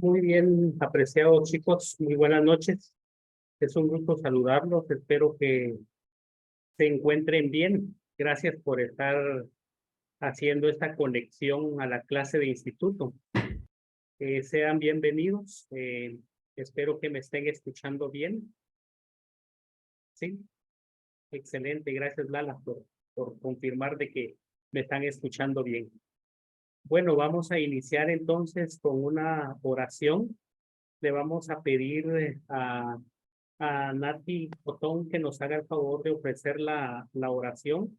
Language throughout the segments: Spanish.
Muy bien, apreciados chicos, muy buenas noches. Es un gusto saludarlos, espero que se encuentren bien. Gracias por estar haciendo esta conexión a la clase de instituto. Sean bienvenidos, espero que me estén escuchando bien. Sí, excelente, gracias Lala por confirmar de que me están escuchando bien. Bueno, vamos a iniciar entonces con una oración. Le vamos a pedir a Nati Cotón que nos haga el favor de ofrecer la oración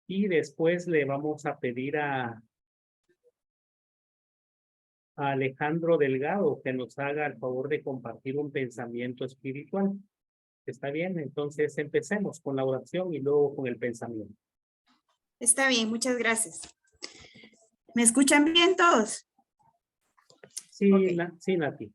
y después le vamos a pedir a Alejandro Delgado que nos haga el favor de compartir un pensamiento espiritual. ¿Está bien? Entonces empecemos con la oración y luego con el pensamiento. Está bien, muchas gracias. ¿Me escuchan bien todos? Sí, Okay. sí, Nati.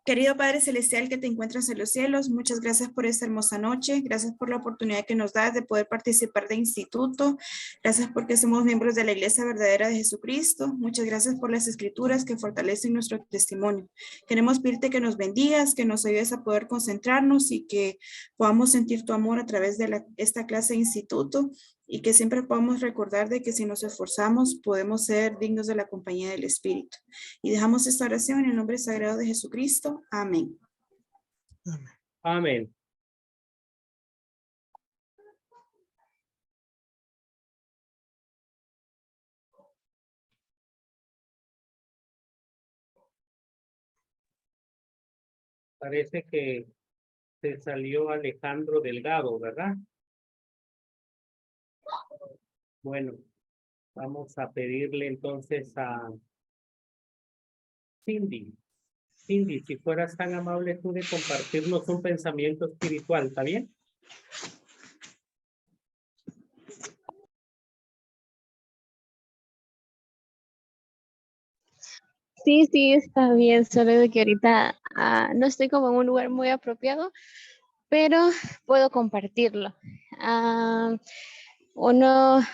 Querido Padre Celestial que te encuentras en los cielos, muchas gracias por esta hermosa noche, gracias por la oportunidad que nos das de poder participar de instituto, gracias porque somos miembros de la Iglesia Verdadera de Jesucristo, muchas gracias por las escrituras que fortalecen nuestro testimonio. Queremos pedirte que nos bendigas, que nos ayudes a poder concentrarnos y que podamos sentir tu amor a través de esta clase de instituto y que siempre podamos recordar de que si nos esforzamos podemos ser dignos de la compañía del Espíritu. Y dejamos esta oración en el nombre sagrado de Jesucristo. Amén. Amén. Parece que se salió Alejandro Delgado, ¿verdad? Bueno, vamos a pedirle entonces a Cindy. Cindy, si fueras tan amable tú de compartirnos un pensamiento espiritual, ¿está bien? Sí, está bien, solo de que ahorita no estoy como en un lugar muy apropiado, pero puedo compartirlo.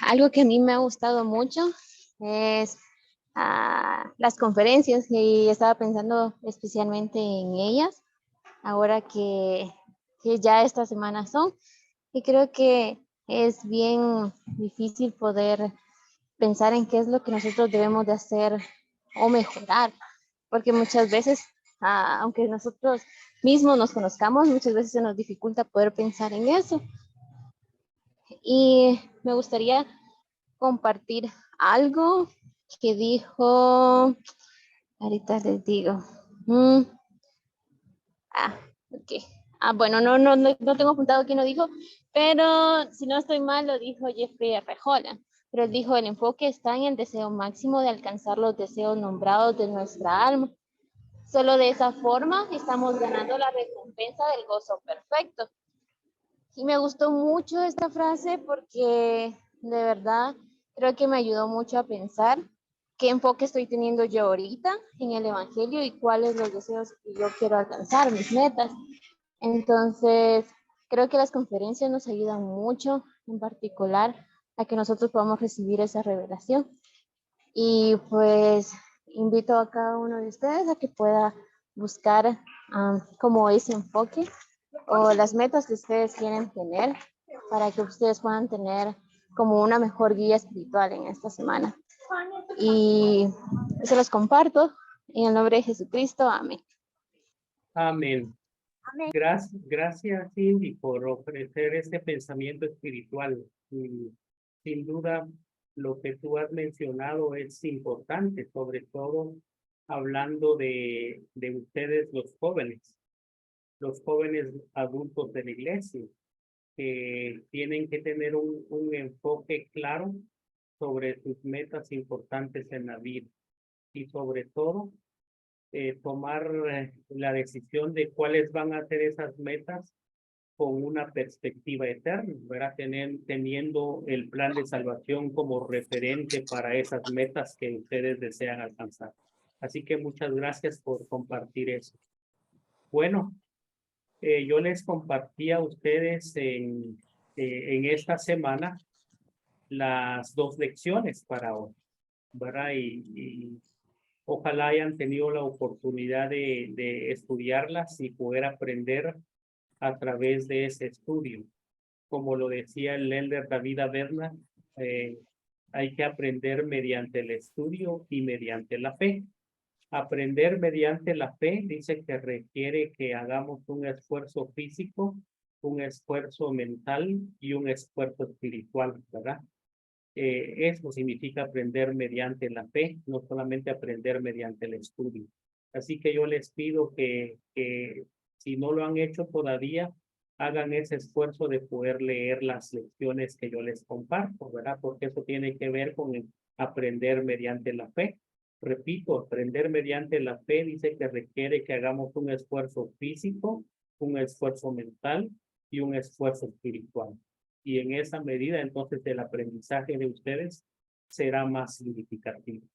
Algo que a mí me ha gustado mucho es las conferencias y estaba pensando especialmente en ellas, ahora que ya estas semanas son, y creo que es bien difícil poder pensar en qué es lo que nosotros debemos de hacer o mejorar, porque muchas veces, aunque nosotros mismos nos conozcamos, muchas veces se nos dificulta poder pensar en eso. Y me gustaría compartir algo que dijo, ahorita les digo, ok. Bueno, no tengo apuntado quién lo dijo, pero si no estoy mal, lo dijo Jeffrey R. Holland. Pero él dijo, el enfoque está en el deseo máximo de alcanzar los deseos nombrados de nuestra alma. Solo de esa forma estamos ganando la recompensa del gozo perfecto. Y me gustó mucho esta frase porque de verdad creo que me ayudó mucho a pensar qué enfoque estoy teniendo yo ahorita en el evangelio y cuáles los deseos que yo quiero alcanzar, mis metas. Entonces, creo que las conferencias nos ayudan mucho, en particular, a que nosotros podamos recibir esa revelación. Y pues invito a cada uno de ustedes a que pueda buscar como ese enfoque o las metas que ustedes quieren tener para que ustedes puedan tener como una mejor guía espiritual en esta semana. Y se los comparto en el nombre de Jesucristo. Amén. Amén. Gracias, Cindy, por ofrecer este pensamiento espiritual. Y sin duda, lo que tú has mencionado es importante, sobre todo hablando de ustedes los jóvenes adultos de la iglesia, que tienen que tener un enfoque claro sobre sus metas importantes en la vida y sobre todo tomar la decisión de cuáles van a ser esas metas con una perspectiva eterna, ¿verdad? Teniendo el plan de salvación como referente para esas metas que ustedes desean alcanzar. Así que muchas gracias por compartir eso. Bueno, yo les compartí a ustedes en esta semana las 2 lecciones para hoy, ¿verdad? Y Ojalá hayan tenido la oportunidad de estudiarlas y poder aprender a través de ese estudio. Como lo decía el elder David Averna, hay que aprender mediante el estudio y mediante la fe. Aprender mediante la fe dice que requiere que hagamos un esfuerzo físico, un esfuerzo mental y un esfuerzo espiritual, ¿verdad? Eso significa aprender mediante la fe, no solamente aprender mediante el estudio. Así que yo les pido que si no lo han hecho todavía, hagan ese esfuerzo de poder leer las lecciones que yo les comparto, ¿verdad? Porque eso tiene que ver con aprender mediante la fe. Repito, aprender mediante la fe dice que requiere que hagamos un esfuerzo físico, un esfuerzo mental y un esfuerzo espiritual. Y en esa medida, entonces, el aprendizaje de ustedes será más significativo.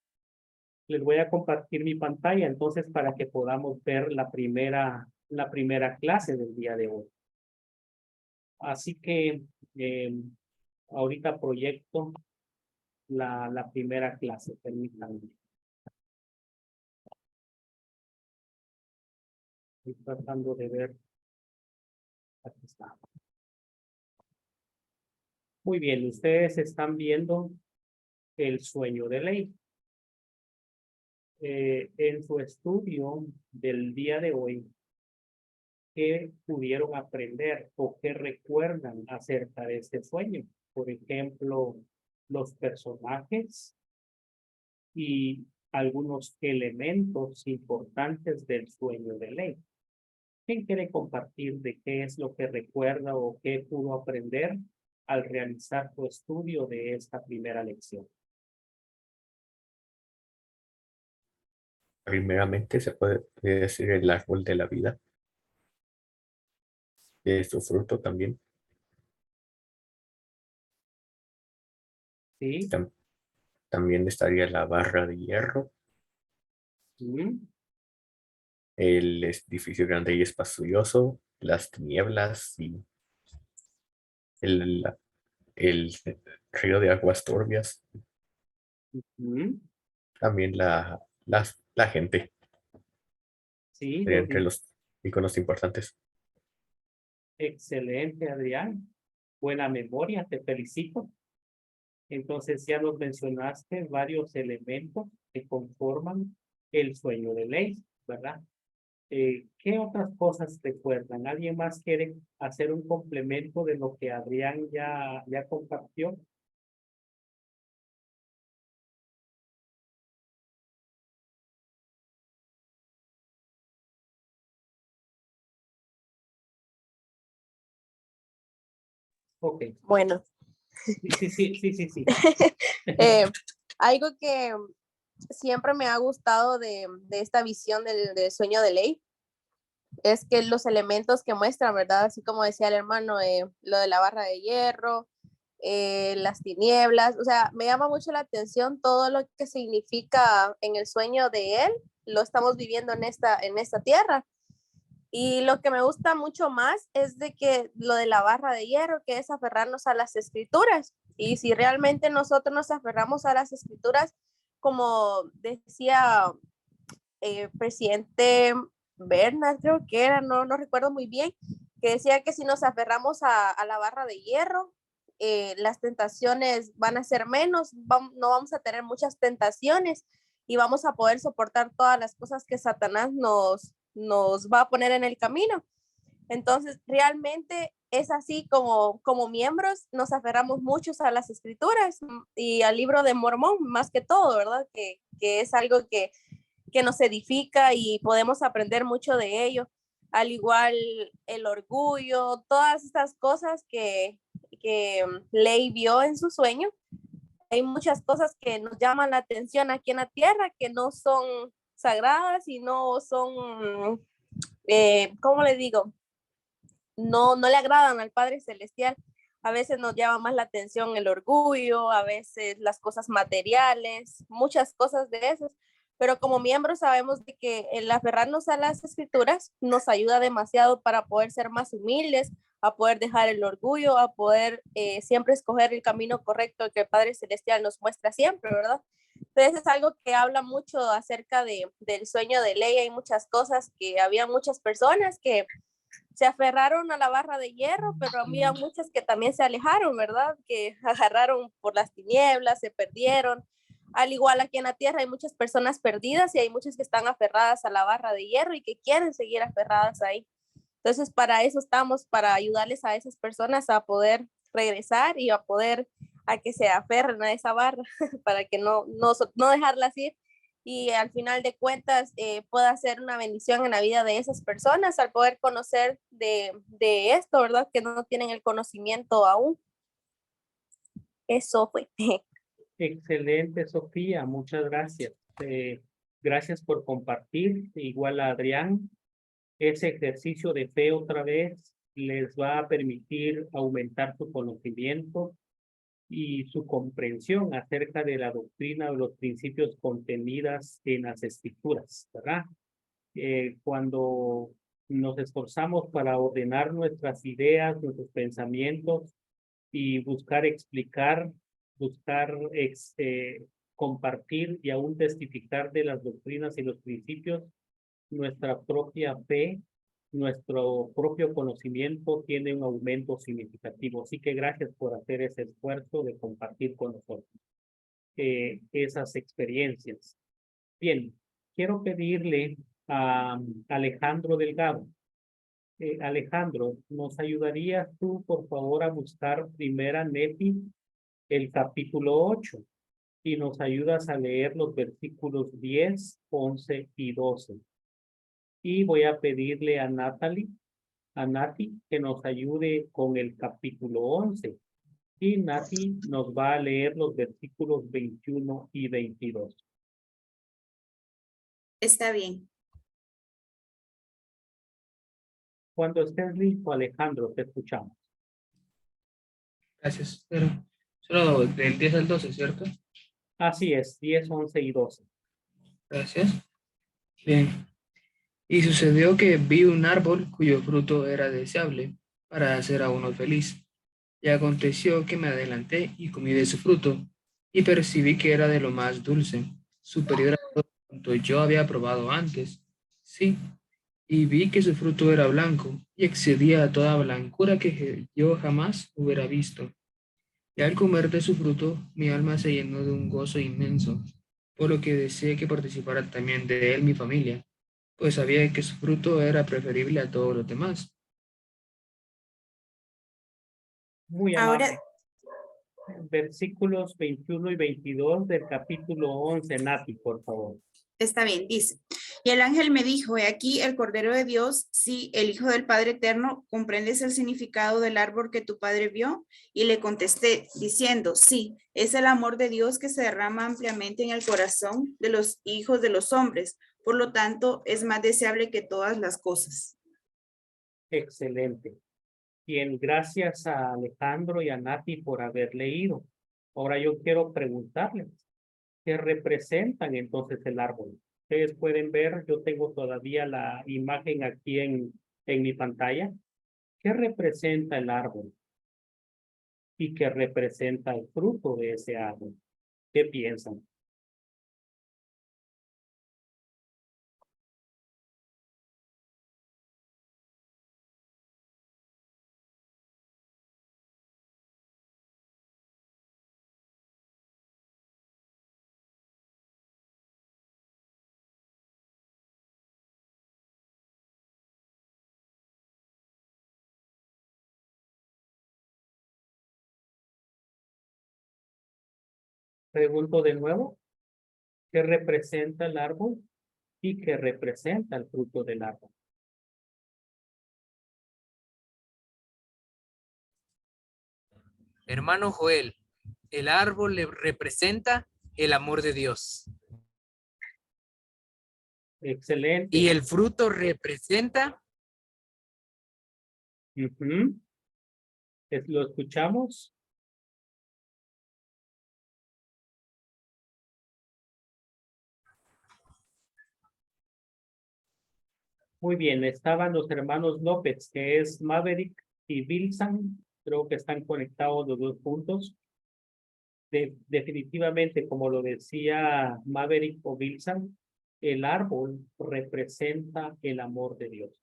Les voy a compartir mi pantalla, entonces, para que podamos ver la primera clase del día de hoy. Así que ahorita proyecto la primera clase, permítanme. Estoy tratando de ver. Aquí está. Muy bien, ustedes están viendo el sueño de ley. En su estudio del día de hoy, ¿qué pudieron aprender o qué recuerdan acerca de este sueño? Por ejemplo, los personajes y algunos elementos importantes del sueño de ley. ¿Quién quiere compartir de qué es lo que recuerda o qué pudo aprender al realizar su estudio de esta primera lección? Primeramente se puede decir el árbol de la vida, su fruto también. ¿Sí? También estaría la barra de hierro, ¿Mm? el edificio grande y espacioso, las tinieblas y el, el río de aguas turbias. ¿Mm? También la gente, Sí, entre los iconos importantes. excelente, Adrián. Buena memoria, te felicito. Entonces ya nos mencionaste varios elementos que conforman el sueño de ley, ¿verdad? ¿Qué otras cosas recuerdan? ¿Alguien más quiere hacer un complemento de lo que Adrián ya compartió? Ok. Bueno, Sí. algo que siempre me ha gustado de esta visión del sueño de ley es que los elementos que muestran, ¿verdad? Así como decía el hermano, lo de la barra de hierro, las tinieblas, o sea, me llama mucho la atención todo lo que significa en el sueño de él, lo estamos viviendo en esta tierra. Y lo que me gusta mucho más es de que lo de la barra de hierro, que es aferrarnos a las escrituras. Y si realmente nosotros nos aferramos a las escrituras, como decía presidente Bernard, creo que era, no recuerdo muy bien, que decía que si nos aferramos a la barra de hierro, las tentaciones van a ser menos, no vamos a tener muchas tentaciones y vamos a poder soportar todas las cosas que Satanás nos va a poner en el camino. Entonces, realmente es así como miembros nos aferramos muchos a las escrituras y al libro de Mormón, más que todo, ¿verdad? Que es algo que nos edifica y podemos aprender mucho de ello. Al igual el orgullo, todas estas cosas que Ley vio en su sueño. Hay muchas cosas que nos llaman la atención aquí en la tierra que no son sagradas y no son, ¿cómo le digo? No le agradan al Padre Celestial. A veces nos llama más la atención el orgullo, a veces las cosas materiales, muchas cosas de esas. Pero como miembros sabemos de que el aferrarnos a las escrituras nos ayuda demasiado para poder ser más humildes, a poder dejar el orgullo, a poder siempre escoger el camino correcto que el Padre Celestial nos muestra siempre, ¿verdad? Entonces es algo que habla mucho acerca del sueño de ley. Hay muchas cosas que había muchas personas que se aferraron a la barra de hierro, pero había muchas que también se alejaron, ¿verdad? Que agarraron por las tinieblas, se perdieron. Al igual aquí en la tierra hay muchas personas perdidas y hay muchas que están aferradas a la barra de hierro y que quieren seguir aferradas ahí. Entonces, para eso estamos, para ayudarles a esas personas a poder regresar y a que se aferren a esa barra, para que no dejarlas ir y al final de cuentas pueda ser una bendición en la vida de esas personas al poder conocer de esto, ¿verdad? Que no tienen el conocimiento aún. Eso fue. Excelente, Sofía. Muchas gracias. Gracias por compartir. Igual a Adrián. Ese ejercicio de fe otra vez les va a permitir aumentar su conocimiento y su comprensión acerca de la doctrina o los principios contenidas en las escrituras, ¿verdad? Cuando nos esforzamos para ordenar nuestras ideas, nuestros pensamientos y buscar explicar, buscar compartir y aún testificar de las doctrinas y los principios, nuestra propia fe, nuestro propio conocimiento tiene un aumento significativo. Así que gracias por hacer ese esfuerzo de compartir con nosotros esas experiencias. Bien, quiero pedirle a Alejandro Delgado. Alejandro, ¿nos ayudarías tú, por favor, a buscar primera Nefi, el capítulo 8, y nos ayudas a leer los versículos 10, 11 y 12? Y voy a pedirle a Nati, que nos ayude con el capítulo 11. Y Nati nos va a leer los versículos 21 y 22. Está bien. Cuando estés listo, Alejandro, te escuchamos. Gracias. Pero solo del 10 al 12, ¿cierto? Así es, 10, 11 y 12. Gracias. Bien. Y sucedió que vi un árbol cuyo fruto era deseable para hacer a uno feliz. Y aconteció que me adelanté y comí de su fruto, y percibí que era de lo más dulce, superior a todo cuanto yo había probado antes. Sí, y vi que su fruto era blanco, y excedía a toda blancura que yo jamás hubiera visto. Y al comer de su fruto, mi alma se llenó de un gozo inmenso, por lo que deseé que participara también de él mi familia, pues sabía que su fruto era preferible a todos los demás. Muy Ahora, amable. Versículos 21 y 22 del capítulo 11, Nati, por favor. está bien, dice. Y el ángel me dijo, he aquí el Cordero de Dios, sí, el Hijo del Padre Eterno, ¿comprendes el significado del árbol que tu padre vio? Y le contesté diciendo, sí, es el amor de Dios que se derrama ampliamente en el corazón de los hijos de los hombres. Por lo tanto, es más deseable que todas las cosas. Excelente. Bien, gracias a Alejandro y a Nati por haber leído. Ahora yo quiero preguntarles, ¿qué representan entonces el árbol? Ustedes pueden ver, yo tengo todavía la imagen aquí en mi pantalla. ¿Qué representa el árbol? ¿Y qué representa el fruto de ese árbol? ¿Qué piensan? Pregunto de nuevo, ¿qué representa el árbol? ¿Y qué representa el fruto del árbol? Hermano Joel, el árbol le representa el amor de Dios. Excelente. Y el fruto representa ¿Lo escuchamos? Muy bien, estaban los hermanos López, que es Maverick y Bilsan, creo que están conectados los dos puntos. Definitivamente, como lo decía Maverick o Bilsan, el árbol representa el amor de Dios.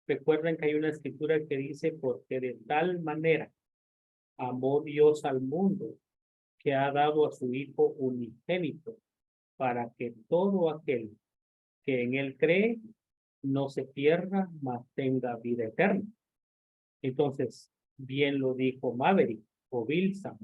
Recuerden que hay una escritura que dice, porque de tal manera amó Dios al mundo, que ha dado a su Hijo unigénito, para que todo aquel que en él cree no se pierda, mas tenga vida eterna. Entonces, bien lo dijo Maverick o Bilsan,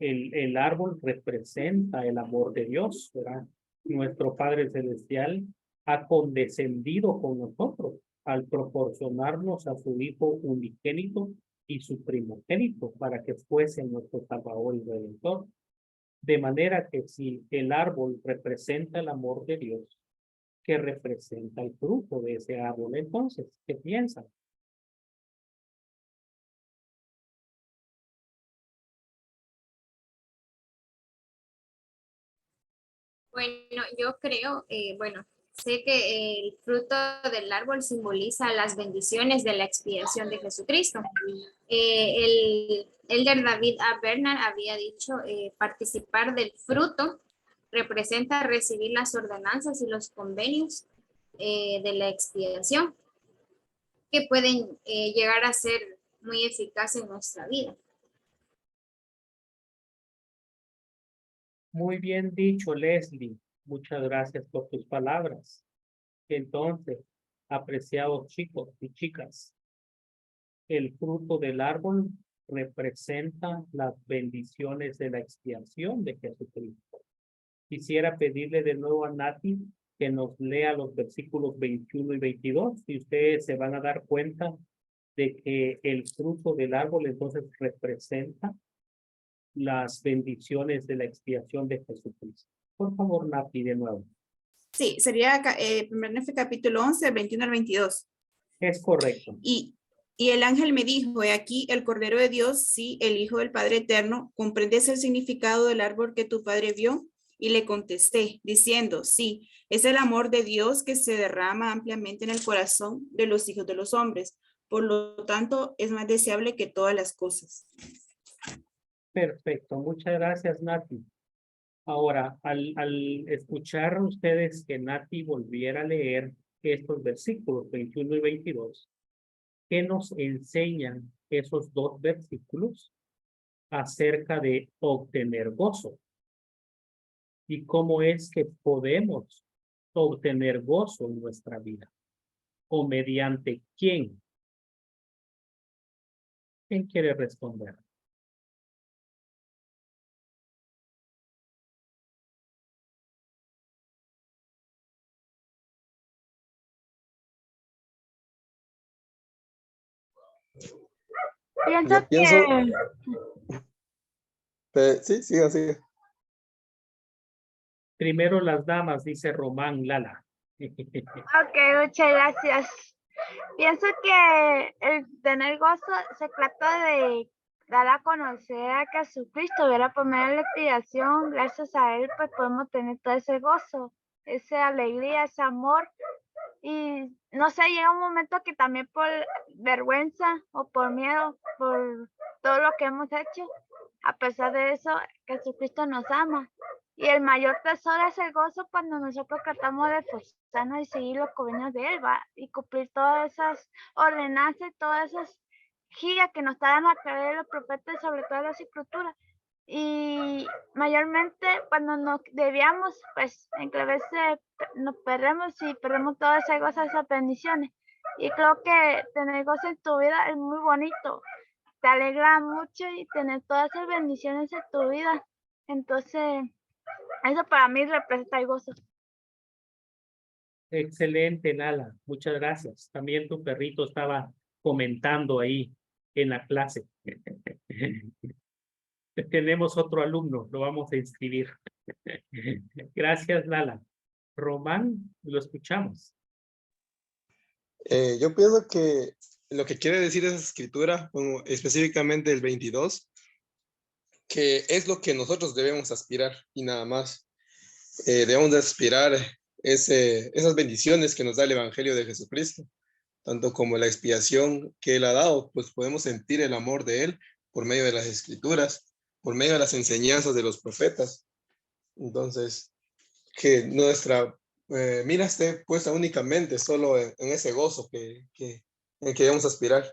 el árbol representa el amor de Dios, ¿verdad? Nuestro Padre Celestial ha condescendido con nosotros al proporcionarnos a su Hijo unigénito y su primogénito para que fuese nuestro Salvador y Redentor. De manera que si el árbol representa el amor de Dios, ¿qué representa el fruto de ese árbol? Entonces, ¿qué piensan? Bueno, yo creo, sé que el fruto del árbol simboliza las bendiciones de la expiación de Jesucristo. El elder David A. Bernard había dicho, participar del fruto representa recibir las ordenanzas y los convenios de la expiación, que pueden llegar a ser muy eficaces en nuestra vida. Muy bien dicho, Leslie. Muchas gracias por tus palabras. Entonces, apreciados chicos y chicas, el fruto del árbol representa las bendiciones de la expiación de Jesucristo. Quisiera pedirle de nuevo a Nati que nos lea los versículos 21 y 22 y ustedes se van a dar cuenta de que el fruto del árbol entonces representa las bendiciones de la expiación de Jesucristo. Por favor, Nati, de nuevo. Sí, sería 1 Nefe capítulo 11, 21 al 22. Es correcto. Y el ángel me dijo, he aquí el Cordero de Dios, sí, el Hijo del Padre Eterno, ¿comprendes el significado del árbol que tu padre vio? Y le contesté, diciendo, sí, es el amor de Dios que se derrama ampliamente en el corazón de los hijos de los hombres. Por lo tanto, es más deseable que todas las cosas. Perfecto, muchas gracias, Nati. Ahora, al escuchar ustedes que Nati volviera a leer estos versículos 21 y 22, ¿qué nos enseñan esos dos versículos acerca de obtener gozo? ¿Y cómo es que podemos obtener gozo en nuestra vida? ¿O mediante quién? ¿Quién quiere responder? Yo pienso, sí, siga. Primero las damas, dice Román Lala. Ok, muchas gracias. Pienso que el tener gozo se trata de dar a conocer a Jesucristo, ¿verdad? Por medio de la expiación, gracias a Él, pues podemos tener todo ese gozo, esa alegría, ese amor. Y no sé, llega un momento que también por vergüenza o por miedo, por todo lo que hemos hecho, a pesar de eso, Jesucristo nos ama. Y el mayor tesoro es el gozo cuando nosotros tratamos de esforzarnos y seguir los convenios de Él, ¿va? Y cumplir todas esas ordenanzas, todas esas guías que nos está dando a través de los profetas y sobre todo las escrituras. Y mayormente cuando nos debíamos, pues en que a veces nos perdemos y perdemos todas esas cosas, esas bendiciones. Y creo que tener gozo en tu vida es muy bonito. Te alegra mucho y tener todas esas bendiciones en tu vida. Entonces, eso para mí representa el gozo. Excelente, Lala. Muchas gracias. También tu perrito estaba comentando ahí en la clase. Tenemos otro alumno, lo vamos a inscribir. Gracias, Lala. Román, lo escuchamos. Yo pienso que lo que quiere decir esa escritura, como específicamente el 22, que es lo que nosotros debemos aspirar y nada más. Debemos de aspirar esas bendiciones que nos da el Evangelio de Jesucristo. tanto como la expiación que Él ha dado, pues podemos sentir el amor de Él por medio de las escrituras, por medio de las enseñanzas de los profetas. Entonces, que nuestra mira esté puesta únicamente solo en ese gozo en el que debemos aspirar.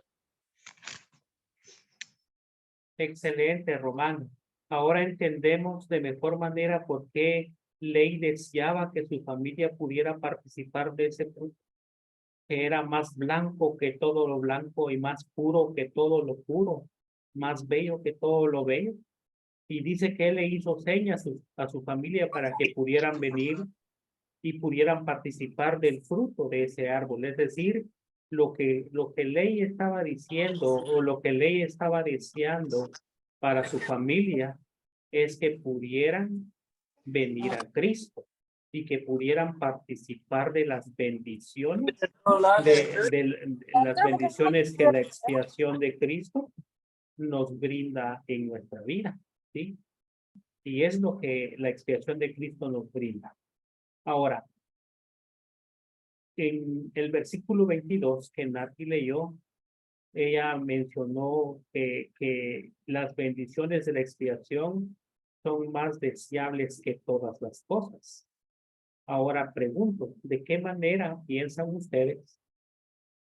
Excelente, Román. Ahora entendemos de mejor manera por qué Ley deseaba que su familia pudiera participar de ese fruto, que era más blanco que todo lo blanco y más puro que todo lo puro, más bello que todo lo bello. Y dice que él le hizo señas a su familia para que pudieran venir y pudieran participar del fruto de ese árbol. Es decir, lo que Ley estaba diciendo o lo que Ley estaba deseando para su familia es que pudieran venir a Cristo y que pudieran participar de las bendiciones, de las bendiciones que la expiación de Cristo nos brinda en nuestra vida, ¿sí? Y es lo que la expiación de Cristo nos brinda. Ahora, en el versículo 22 que Nati leyó, ella mencionó que las bendiciones de la expiación son más deseables que todas las cosas. Ahora pregunto, ¿de qué manera piensan ustedes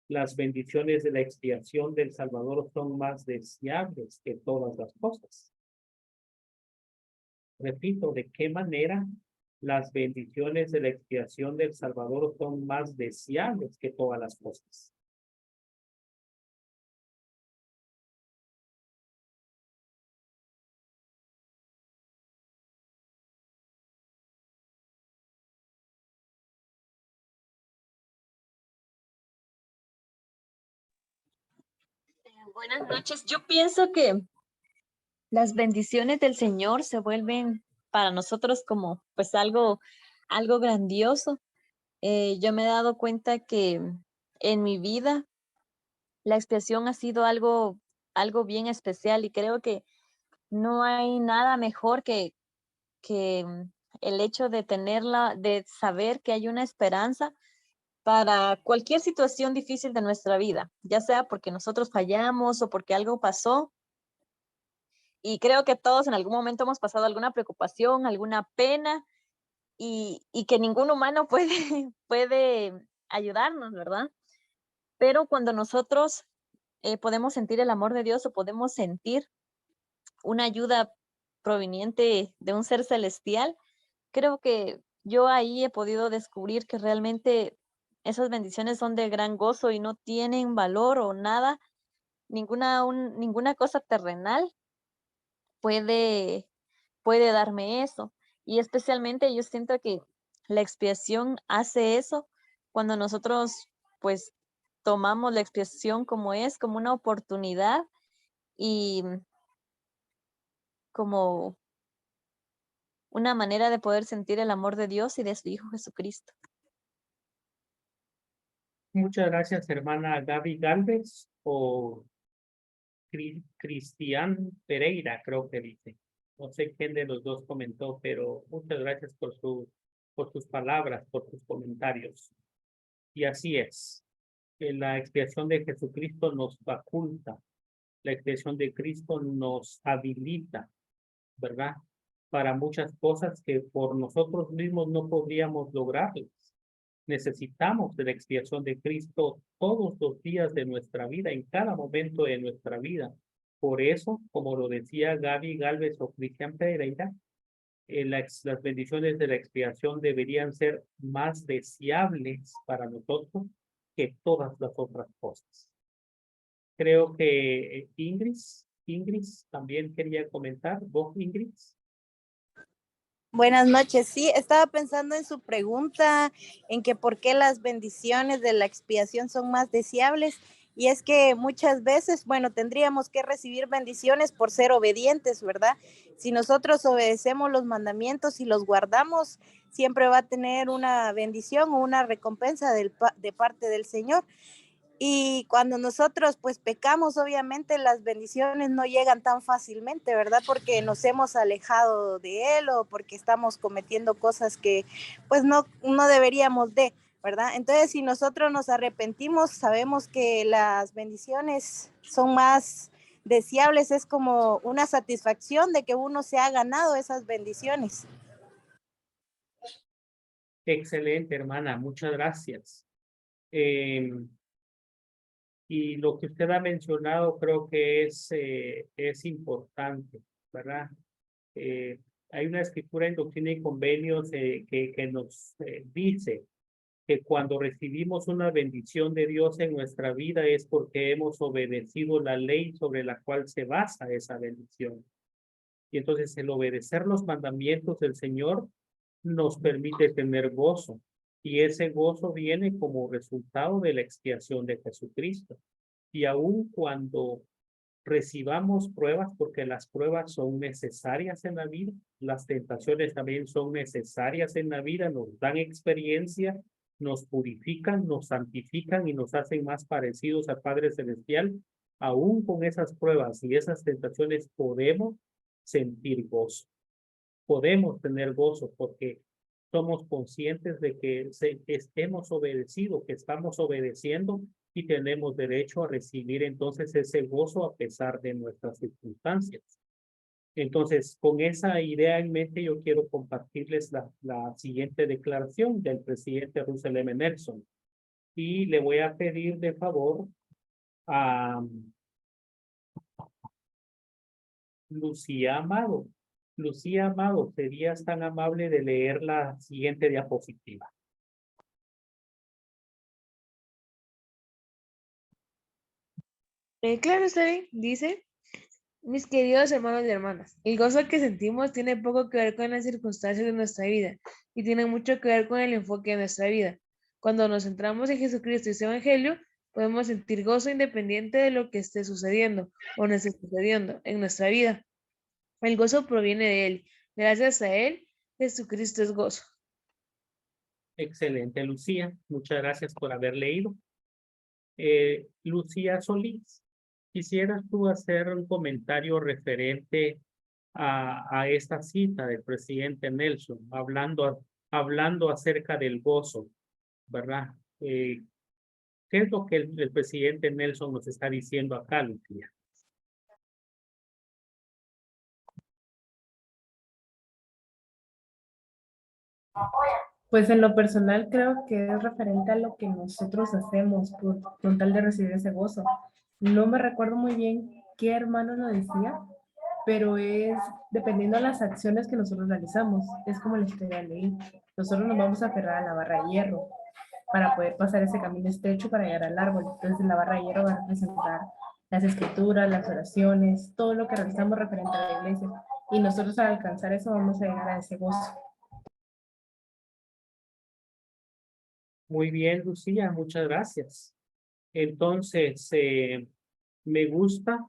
las bendiciones de la expiación del Salvador son más deseables que todas las cosas? Repito, ¿de qué manera las bendiciones de la expiación del Salvador son más deseables que todas las cosas? Buenas noches. Yo pienso que las bendiciones del Señor se vuelven para nosotros como pues algo grandioso. Yo me he dado cuenta que en mi vida la expiación ha sido algo bien especial y creo que no hay nada mejor que el hecho de tenerla, de saber que hay una esperanza para cualquier situación difícil de nuestra vida, ya sea porque nosotros fallamos o porque algo pasó. Y creo que todos en algún momento hemos pasado alguna preocupación, alguna pena, y que ningún humano puede ayudarnos, ¿verdad? Pero cuando nosotros podemos sentir el amor de Dios o podemos sentir una ayuda proveniente de un ser celestial, creo que yo ahí he podido descubrir que realmente esas bendiciones son de gran gozo y no tienen valor o nada, ninguna cosa terrenal puede darme eso. Y especialmente yo siento que la expiación hace eso cuando nosotros pues tomamos la expiación como una oportunidad y como una manera de poder sentir el amor de Dios y de su Hijo Jesucristo. Muchas gracias, hermana Gaby Galvez o Cristian Pereira, creo que dice. No sé quién de los dos comentó, pero muchas gracias por sus palabras, por sus comentarios. Y así es. La expiación de Jesucristo nos faculta. La expiación de Cristo nos habilita, ¿verdad? Para muchas cosas que por nosotros mismos no podríamos lograrlas. Necesitamos de la expiación de Cristo todos los días de nuestra vida, en cada momento de nuestra vida. Por eso, como lo decía Gaby Galvez o Cristian Pereira, las bendiciones de la expiación deberían ser más deseables para nosotros que todas las otras cosas. Creo que Ingrid también quería comentar. ¿Vos, Ingrid? Buenas noches. Sí, estaba pensando en su pregunta, en que por qué las bendiciones de la expiación son más deseables. Y es que muchas veces, bueno, tendríamos que recibir bendiciones por ser obedientes, ¿verdad? Si nosotros obedecemos los mandamientos y los guardamos, siempre va a tener una bendición o una recompensa de parte del Señor. Y cuando nosotros pues pecamos, obviamente las bendiciones no llegan tan fácilmente, ¿verdad? Porque nos hemos alejado de Él o porque estamos cometiendo cosas que pues no deberíamos de. ¿verdad? Entonces, si nosotros nos arrepentimos, sabemos que las bendiciones son más deseables, es como una satisfacción de que uno se ha ganado esas bendiciones. Excelente, hermana, muchas gracias. Y lo que usted ha mencionado creo que es importante, ¿verdad? Hay una escritura en Doctrina y Convenios que nos dice que cuando recibimos una bendición de Dios en nuestra vida es porque hemos obedecido la ley sobre la cual se basa esa bendición. Y entonces el obedecer los mandamientos del Señor nos permite tener gozo. Y ese gozo viene como resultado de la expiación de Jesucristo. Y aun cuando recibamos pruebas, porque las pruebas son necesarias en la vida, las tentaciones también son necesarias en la vida, nos dan experiencia, nos purifican, nos santifican y nos hacen más parecidos al Padre Celestial. Aún con esas pruebas y esas tentaciones podemos sentir gozo. Podemos tener gozo porque somos conscientes de que hemos obedecido, que estamos obedeciendo y tenemos derecho a recibir entonces ese gozo a pesar de nuestras circunstancias. Entonces, con esa idea en mente, yo quiero compartirles la siguiente declaración del presidente Russell M. Nelson. Y le voy a pedir de favor a Lucía Amado. Lucía Amado, ¿serías tan amable de leer la siguiente diapositiva? Claro, está bien. Dice, mis queridos hermanos y hermanas, el gozo que sentimos tiene poco que ver con las circunstancias de nuestra vida y tiene mucho que ver con el enfoque de nuestra vida. Cuando nos centramos en Jesucristo y su Evangelio, podemos sentir gozo independiente de lo que esté sucediendo o no esté sucediendo en nuestra vida. El gozo proviene de Él. Gracias a Él, Jesucristo es gozo. Excelente, Lucía. Muchas gracias por haber leído. Lucía Solís, ¿quisieras tú hacer un comentario referente a esta cita del presidente Nelson, hablando acerca del gozo, ¿verdad? ¿Qué es lo que el presidente Nelson nos está diciendo acá, Lucía? Pues en lo personal creo que es referente a lo que nosotros hacemos con tal de recibir ese gozo. No me recuerdo muy bien qué hermano lo decía, pero es dependiendo de las acciones que nosotros realizamos. Es como la historia leí. Nosotros nos vamos a aferrar a la barra de hierro para poder pasar ese camino estrecho para llegar al árbol. Entonces la barra de hierro va a representar las escrituras, las oraciones, todo lo que realizamos referente a la iglesia. Y nosotros al alcanzar eso vamos a llegar a ese gozo. Muy bien, Lucía, muchas gracias. Entonces, me gusta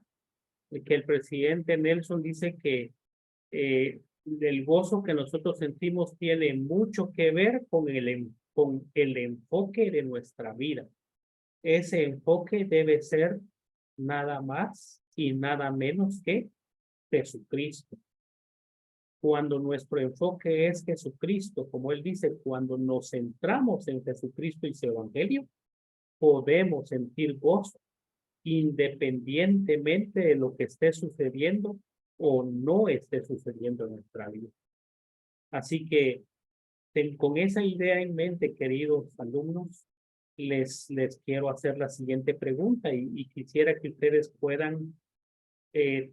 que el presidente Nelson dice que el gozo que nosotros sentimos tiene mucho que ver con el enfoque de nuestra vida. Ese enfoque debe ser nada más y nada menos que Jesucristo. Cuando nuestro enfoque es Jesucristo, como él dice, cuando nos centramos en Jesucristo y su evangelio, podemos sentir gozo independientemente de lo que esté sucediendo o no esté sucediendo en nuestra vida. Así que con esa idea en mente, queridos alumnos, les quiero hacer la siguiente pregunta y quisiera que ustedes puedan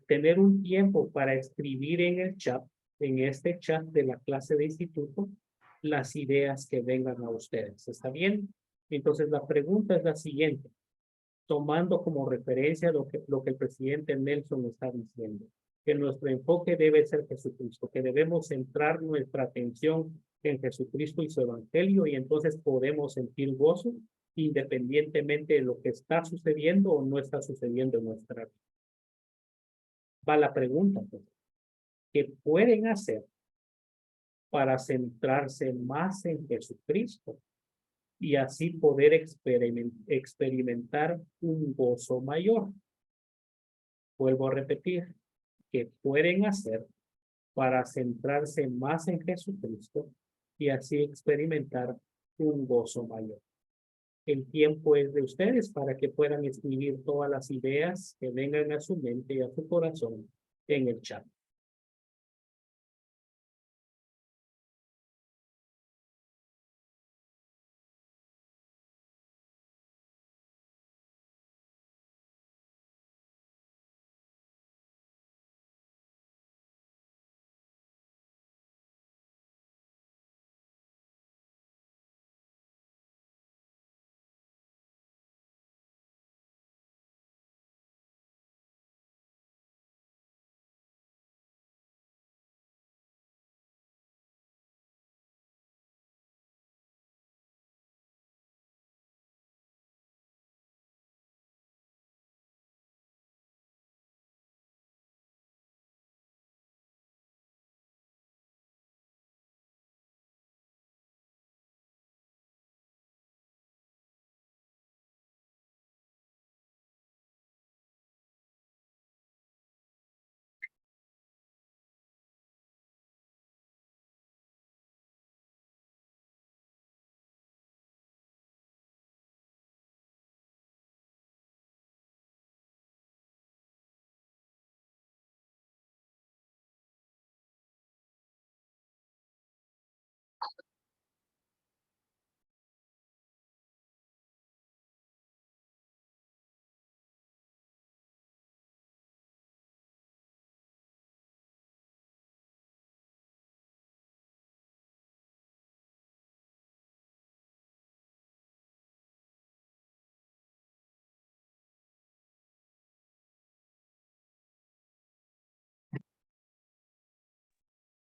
tener un tiempo para escribir en el chat, en este chat de la clase de instituto, las ideas que vengan a ustedes. ¿Está bien? Entonces la pregunta es la siguiente, tomando como referencia lo que el presidente Nelson está diciendo, que nuestro enfoque debe ser Jesucristo, que debemos centrar nuestra atención en Jesucristo y su evangelio y entonces podemos sentir gozo independientemente de lo que está sucediendo o no está sucediendo en nuestra vida. Va la pregunta, pues. ¿Qué pueden hacer para centrarse más en Jesucristo y así poder experimentar un gozo mayor? Vuelvo a repetir, ¿qué pueden hacer para centrarse más en Jesucristo y así experimentar un gozo mayor. El tiempo es de ustedes para que puedan escribir todas las ideas que vengan a su mente y a su corazón en el chat.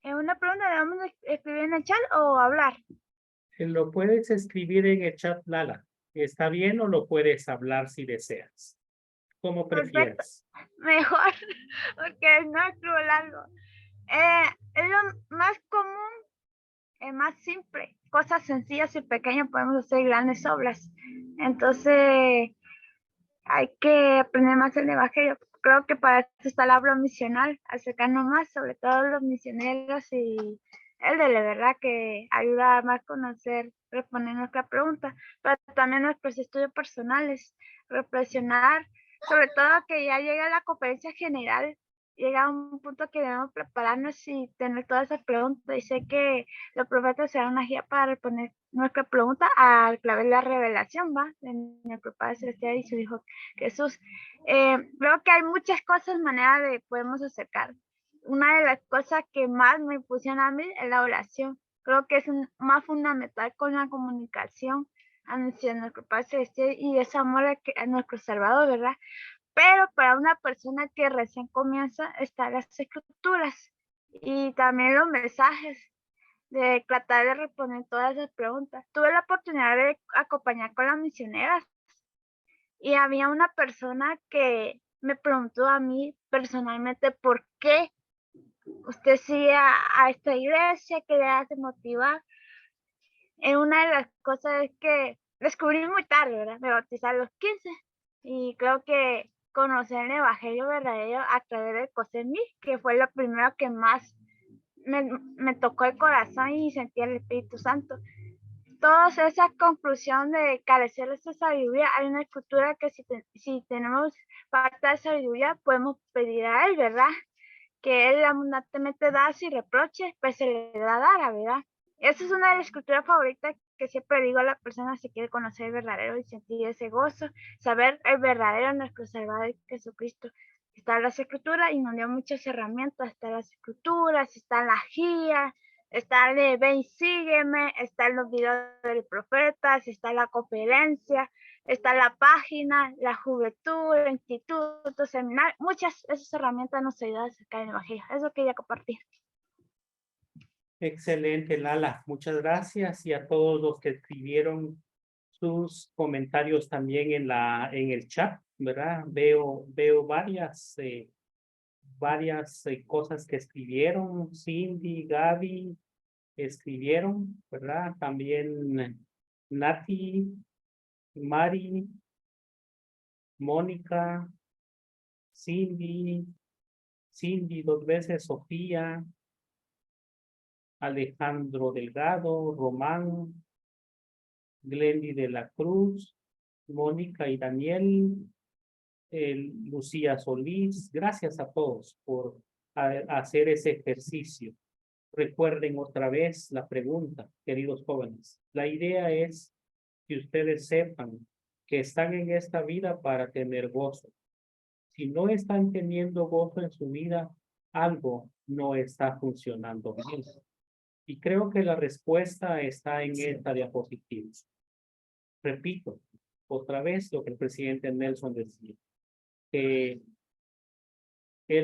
Una pregunta, ¿debemos escribir en el chat o hablar? Lo puedes escribir en el chat, Lala. ¿Está bien o lo puedes hablar si deseas? Como prefieras. Mejor, porque no escribo largo. Es lo más común, más simple. Cosas sencillas y pequeñas podemos hacer grandes obras. Entonces, hay que aprender más el evangelio. Creo que para eso está la obra misional, acercarnos más, sobre todo los misioneros y el de la verdad que ayuda más a conocer, responder nuestra pregunta, pero también nuestros estudios personales, reflexionar, sobre todo que ya llega la conferencia general, llega un punto que debemos prepararnos y tener todas esas preguntas. Y sé que los profetas serán una guía para responder nuestra pregunta al clave de la revelación, ¿va? De nuestro Padre Celestial y su Hijo Jesús. Creo que hay muchas cosas, maneras de podemos acercar. Una de las cosas que más me funciona a mí es la oración. Creo que es más fundamental con la comunicación hacia nuestro Padre Celestial y ese amor a nuestro Salvador, ¿verdad? Pero para una persona que recién comienza están las escrituras y también los mensajes de tratar de responder todas esas preguntas. Tuve la oportunidad de acompañar con las misioneras y había una persona que me preguntó a mí personalmente por qué usted sigue a esta iglesia, qué le hace motivar. Una de las cosas es que descubrí muy tarde, ¿verdad? Me bauticé a los 15 y creo que conocer el evangelio verdadero a través del Cosemi, que fue lo primero que más me tocó el corazón y sentí el Espíritu Santo. Toda esa conclusión de carecer de esa sabiduría, hay una escritura que si tenemos falta de sabiduría, podemos pedir a Él, ¿verdad? Que Él abundantemente da sin reproche, pues se le da a dar, ¿verdad? Esa es una de las escrituras favoritas que siempre digo a la persona si quiere conocer el verdadero y sentir ese gozo, saber el verdadero nuestro Salvador Jesucristo. Está las escrituras y nos dio muchas herramientas, está las escrituras, está la guía, está el de ven y sígueme, están los videos del profeta, está la conferencia, está la página, la juventud, el instituto, seminario, muchas de esas herramientas nos ayudan a acercar el evangelio. Eso quería compartir. Excelente, Lala. Muchas gracias y a todos los que escribieron sus comentarios también en el chat, ¿verdad? Veo varias cosas que escribieron. Cindy, Gaby escribieron, ¿verdad? También Nati, Mari, Mónica, Cindy 2 veces, Sofía, Alejandro Delgado, Román, Glendy de la Cruz, Mónica y Daniel, Lucía Solís. Gracias a todos por hacer ese ejercicio. Recuerden otra vez la pregunta, queridos jóvenes. La idea es que ustedes sepan que están en esta vida para tener gozo. Si no están teniendo gozo en su vida, algo no está funcionando bien. Y creo que la respuesta está en esta diapositiva. Repito, otra vez lo que el presidente Nelson decía. Él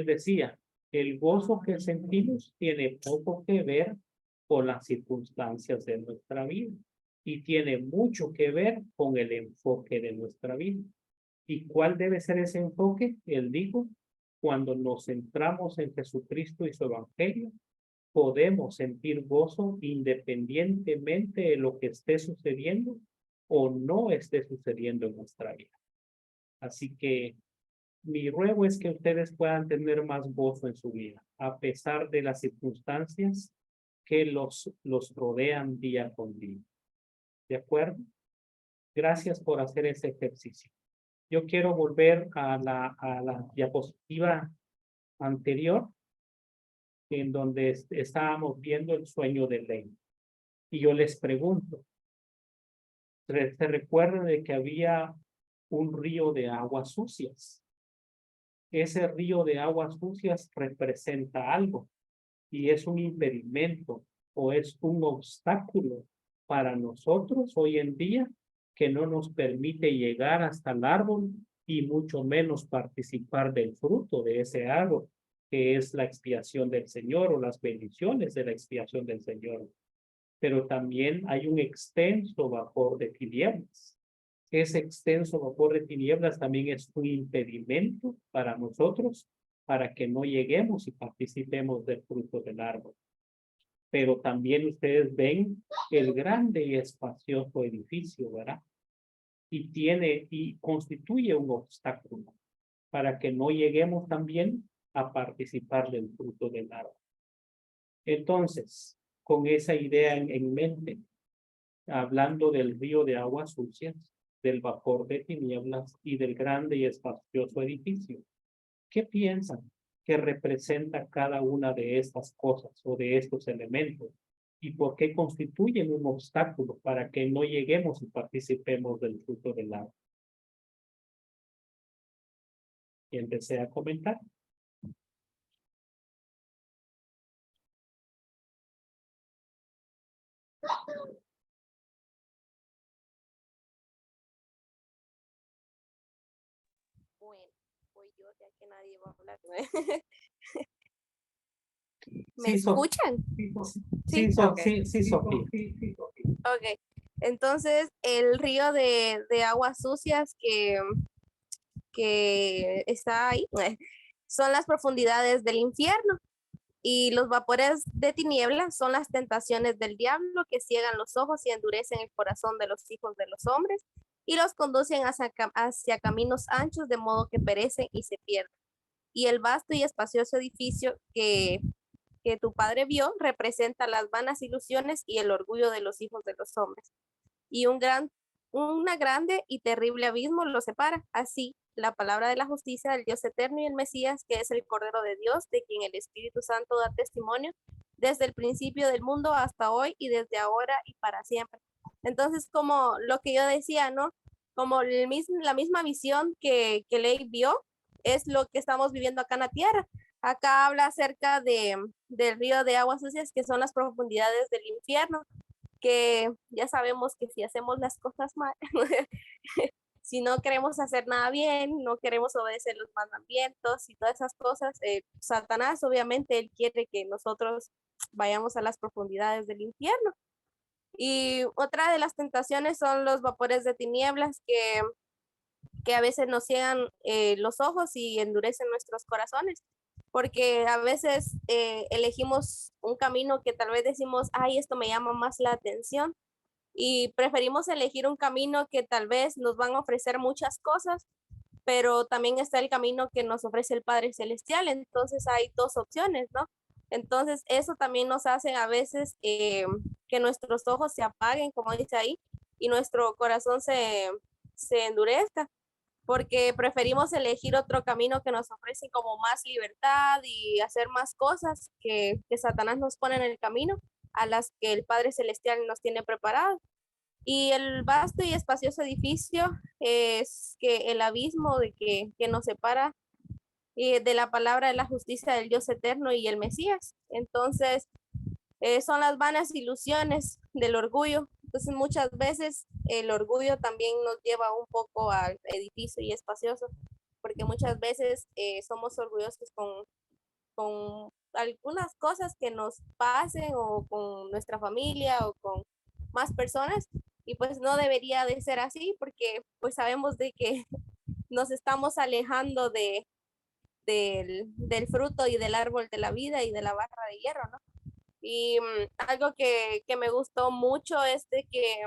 decía, el gozo que sentimos tiene poco que ver con las circunstancias de nuestra vida y tiene mucho que ver con el enfoque de nuestra vida. ¿Y cuál debe ser ese enfoque? Él dijo, cuando nos centramos en Jesucristo y su evangelio, podemos sentir gozo independientemente de lo que esté sucediendo o no esté sucediendo en nuestra vida. Así que mi ruego es que ustedes puedan tener más gozo en su vida, a pesar de las circunstancias que los rodean día con día. ¿De acuerdo? Gracias por hacer ese ejercicio. Yo quiero volver a la diapositiva anterior, en donde estábamos viendo el sueño de ley. Y yo les pregunto, ¿se recuerdan de que había un río de aguas sucias? Ese río de aguas sucias representa algo y es un impedimento o es un obstáculo para nosotros hoy en día que no nos permite llegar hasta el árbol y mucho menos participar del fruto de ese árbol, que es la expiación del Señor o las bendiciones de la expiación del Señor. Pero también hay un extenso vapor de tinieblas. Ese extenso vapor de tinieblas también es un impedimento para nosotros, para que no lleguemos y participemos del fruto del árbol. Pero también ustedes ven el grande y espacioso edificio, ¿verdad? Y constituye un obstáculo para que no lleguemos también a participar del fruto del árbol. Entonces, con esa idea en mente, hablando del río de aguas sucias, del vapor de tinieblas y del grande y espacioso edificio, ¿qué piensan que representa cada una de estas cosas o de estos elementos? ¿Y por qué constituyen un obstáculo para que no lleguemos y participemos del fruto del árbol? ¿Quién desea comentar? Bueno, voy yo, ya que nadie va a hablar. ¿Me Sí, escuchan? Sí, Okay. sí, Sofía. Ok, entonces el río de aguas sucias que está ahí son las profundidades del infierno y los vapores de tinieblas son las tentaciones del diablo que ciegan los ojos y endurecen el corazón de los hijos de los hombres y los conducen hacia caminos anchos de modo que perecen y se pierden. Y el vasto y espacioso edificio que tu padre vio representa las vanas ilusiones y el orgullo de los hijos de los hombres. Y una grande y terrible abismo los separa. Así, la palabra de la justicia del Dios eterno y el Mesías, que es el Cordero de Dios, de quien el Espíritu Santo da testimonio desde el principio del mundo hasta hoy y desde ahora y para siempre. Entonces, como lo que yo decía, ¿no? Como la misma visión que Ley vio, es lo que estamos viviendo acá en la tierra. Acá habla acerca del río de aguas sucias, que son las profundidades del infierno, que ya sabemos que si hacemos las cosas mal, si no queremos hacer nada bien, no queremos obedecer los mandamientos y todas esas cosas, Satanás obviamente él quiere que nosotros vayamos a las profundidades del infierno. Y otra de las tentaciones son los vapores de tinieblas que a veces nos ciegan los ojos y endurecen nuestros corazones, porque a veces elegimos un camino que tal vez decimos, ay, esto me llama más la atención, y preferimos elegir un camino que tal vez nos van a ofrecer muchas cosas, pero también está el camino que nos ofrece el Padre Celestial, entonces hay dos opciones, ¿no? Entonces eso también nos hace a veces que nuestros ojos se apaguen, como dice ahí, y nuestro corazón se endurezca, porque preferimos elegir otro camino que nos ofrece como más libertad y hacer más cosas que Satanás nos pone en el camino, a las que el Padre Celestial nos tiene preparadas. Y el vasto y espacioso edificio es que el abismo que nos separa de la palabra de la justicia del Dios eterno y el Mesías. Entonces, son las vanas ilusiones del orgullo. Entonces, muchas veces el orgullo también nos lleva un poco al edificio y espacioso, porque muchas veces somos orgullosos con algunas cosas que nos pasen o con nuestra familia o con más personas, y pues no debería de ser así, porque pues sabemos de que nos estamos alejando del fruto y del árbol de la vida y de la barra de hierro, ¿no? Y algo que me gustó mucho es de que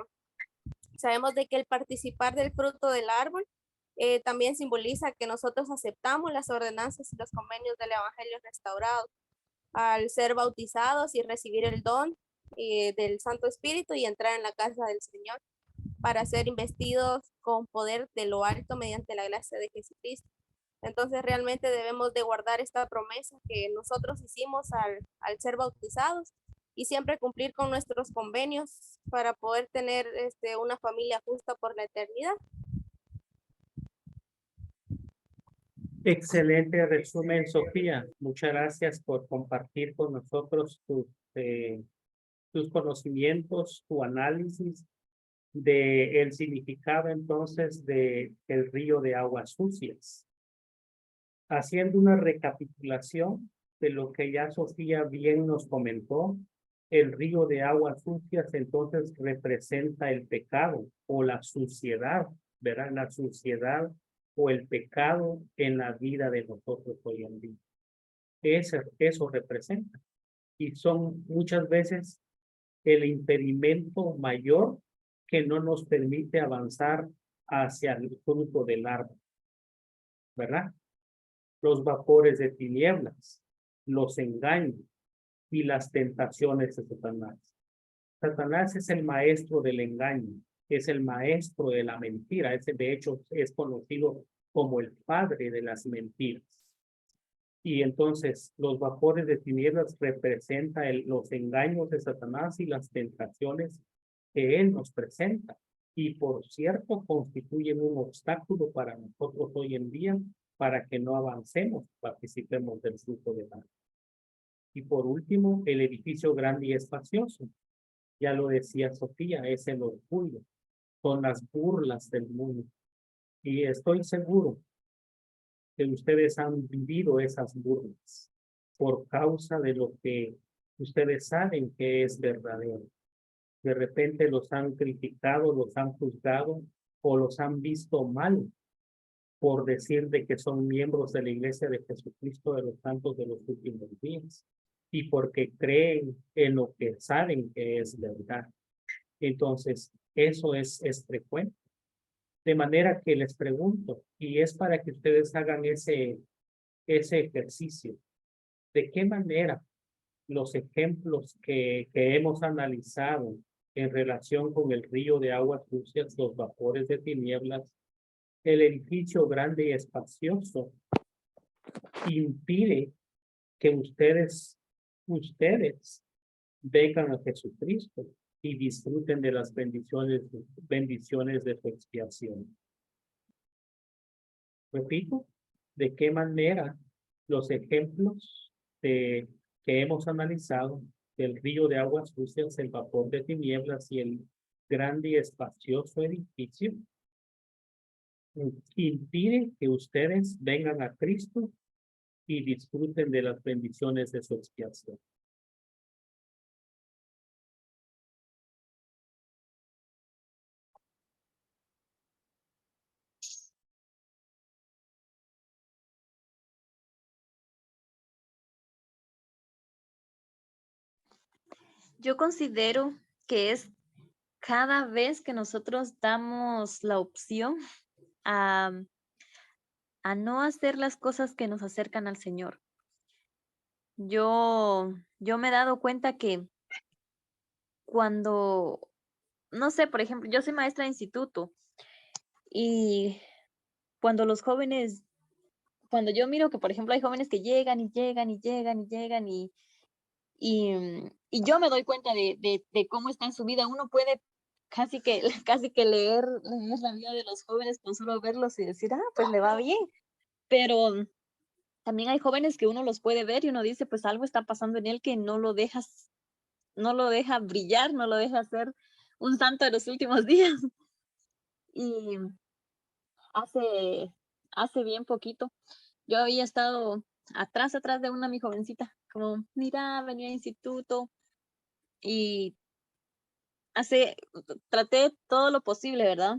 sabemos de que el participar del fruto del árbol también simboliza que nosotros aceptamos las ordenanzas y los convenios del Evangelio restaurado al ser bautizados y recibir el don del Santo Espíritu y entrar en la casa del Señor para ser investidos con poder de lo alto mediante la gracia de Jesucristo. Entonces realmente debemos de guardar esta promesa que nosotros hicimos al ser bautizados y siempre cumplir con nuestros convenios para poder tener una familia justa por la eternidad. Excelente resumen, Sofía. Muchas gracias por compartir con nosotros tus conocimientos, tu análisis del significado entonces del río de aguas sucias. Haciendo una recapitulación de lo que ya Sofía bien nos comentó, el río de aguas sucias entonces representa el pecado o la suciedad, ¿verdad? La suciedad o el pecado en la vida de nosotros hoy en día. Eso representa. Y son muchas veces el impedimento mayor que no nos permite avanzar hacia el fruto del árbol, ¿verdad? Los vapores de tinieblas, los engaños y las tentaciones de Satanás. Satanás es el maestro del engaño, es el maestro de la mentira, de hecho es conocido como el padre de las mentiras. Y entonces los vapores de tinieblas representan los engaños de Satanás y las tentaciones que él nos presenta. Y por cierto, constituyen un obstáculo para nosotros hoy en día para que no avancemos, participemos del fruto de la vida. Y por último, el edificio grande y espacioso. Ya lo decía Sofía, es el orgullo, son las burlas del mundo. Y estoy seguro que ustedes han vivido esas burlas por causa de lo que ustedes saben que es verdadero. De repente los han criticado, los han juzgado o los han visto mal por decir de que son miembros de la Iglesia de Jesucristo de los Santos de los Últimos Días y porque creen en lo que saben que es verdad. Entonces, eso es frecuente. De manera que les pregunto, y es para que ustedes hagan ese ejercicio, ¿de qué manera los ejemplos que hemos analizado en relación con el río de aguas sucias, los vapores de tinieblas, el edificio grande y espacioso, impide que ustedes vengan a Jesucristo y disfruten de las bendiciones de su expiación? Repito, ¿de qué manera los ejemplos que hemos analizado del río de aguas sucias, el vapor de tinieblas y el grande y espacioso edificio impiden que ustedes vengan a Cristo y disfruten de las bendiciones de su expiación? Yo considero que es cada vez que nosotros damos la opción a no hacer las cosas que nos acercan al Señor. Yo me he dado cuenta que cuando no sé, por ejemplo, yo soy maestra de instituto y cuando los jóvenes, cuando yo miro que, por ejemplo, hay jóvenes que llegan y llegan y llegan y llegan y yo me doy cuenta de cómo está en su vida, uno puede casi que, casi que leer la vida de los jóvenes con solo verlos y decir, pues le va bien, pero también hay jóvenes que uno los puede ver y uno dice, pues algo está pasando en él que no lo deja brillar, no lo deja ser un santo de los últimos días. Y hace bien poquito, yo había estado atrás de una mi jovencita, como, mira, venía al instituto y traté todo lo posible, ¿verdad?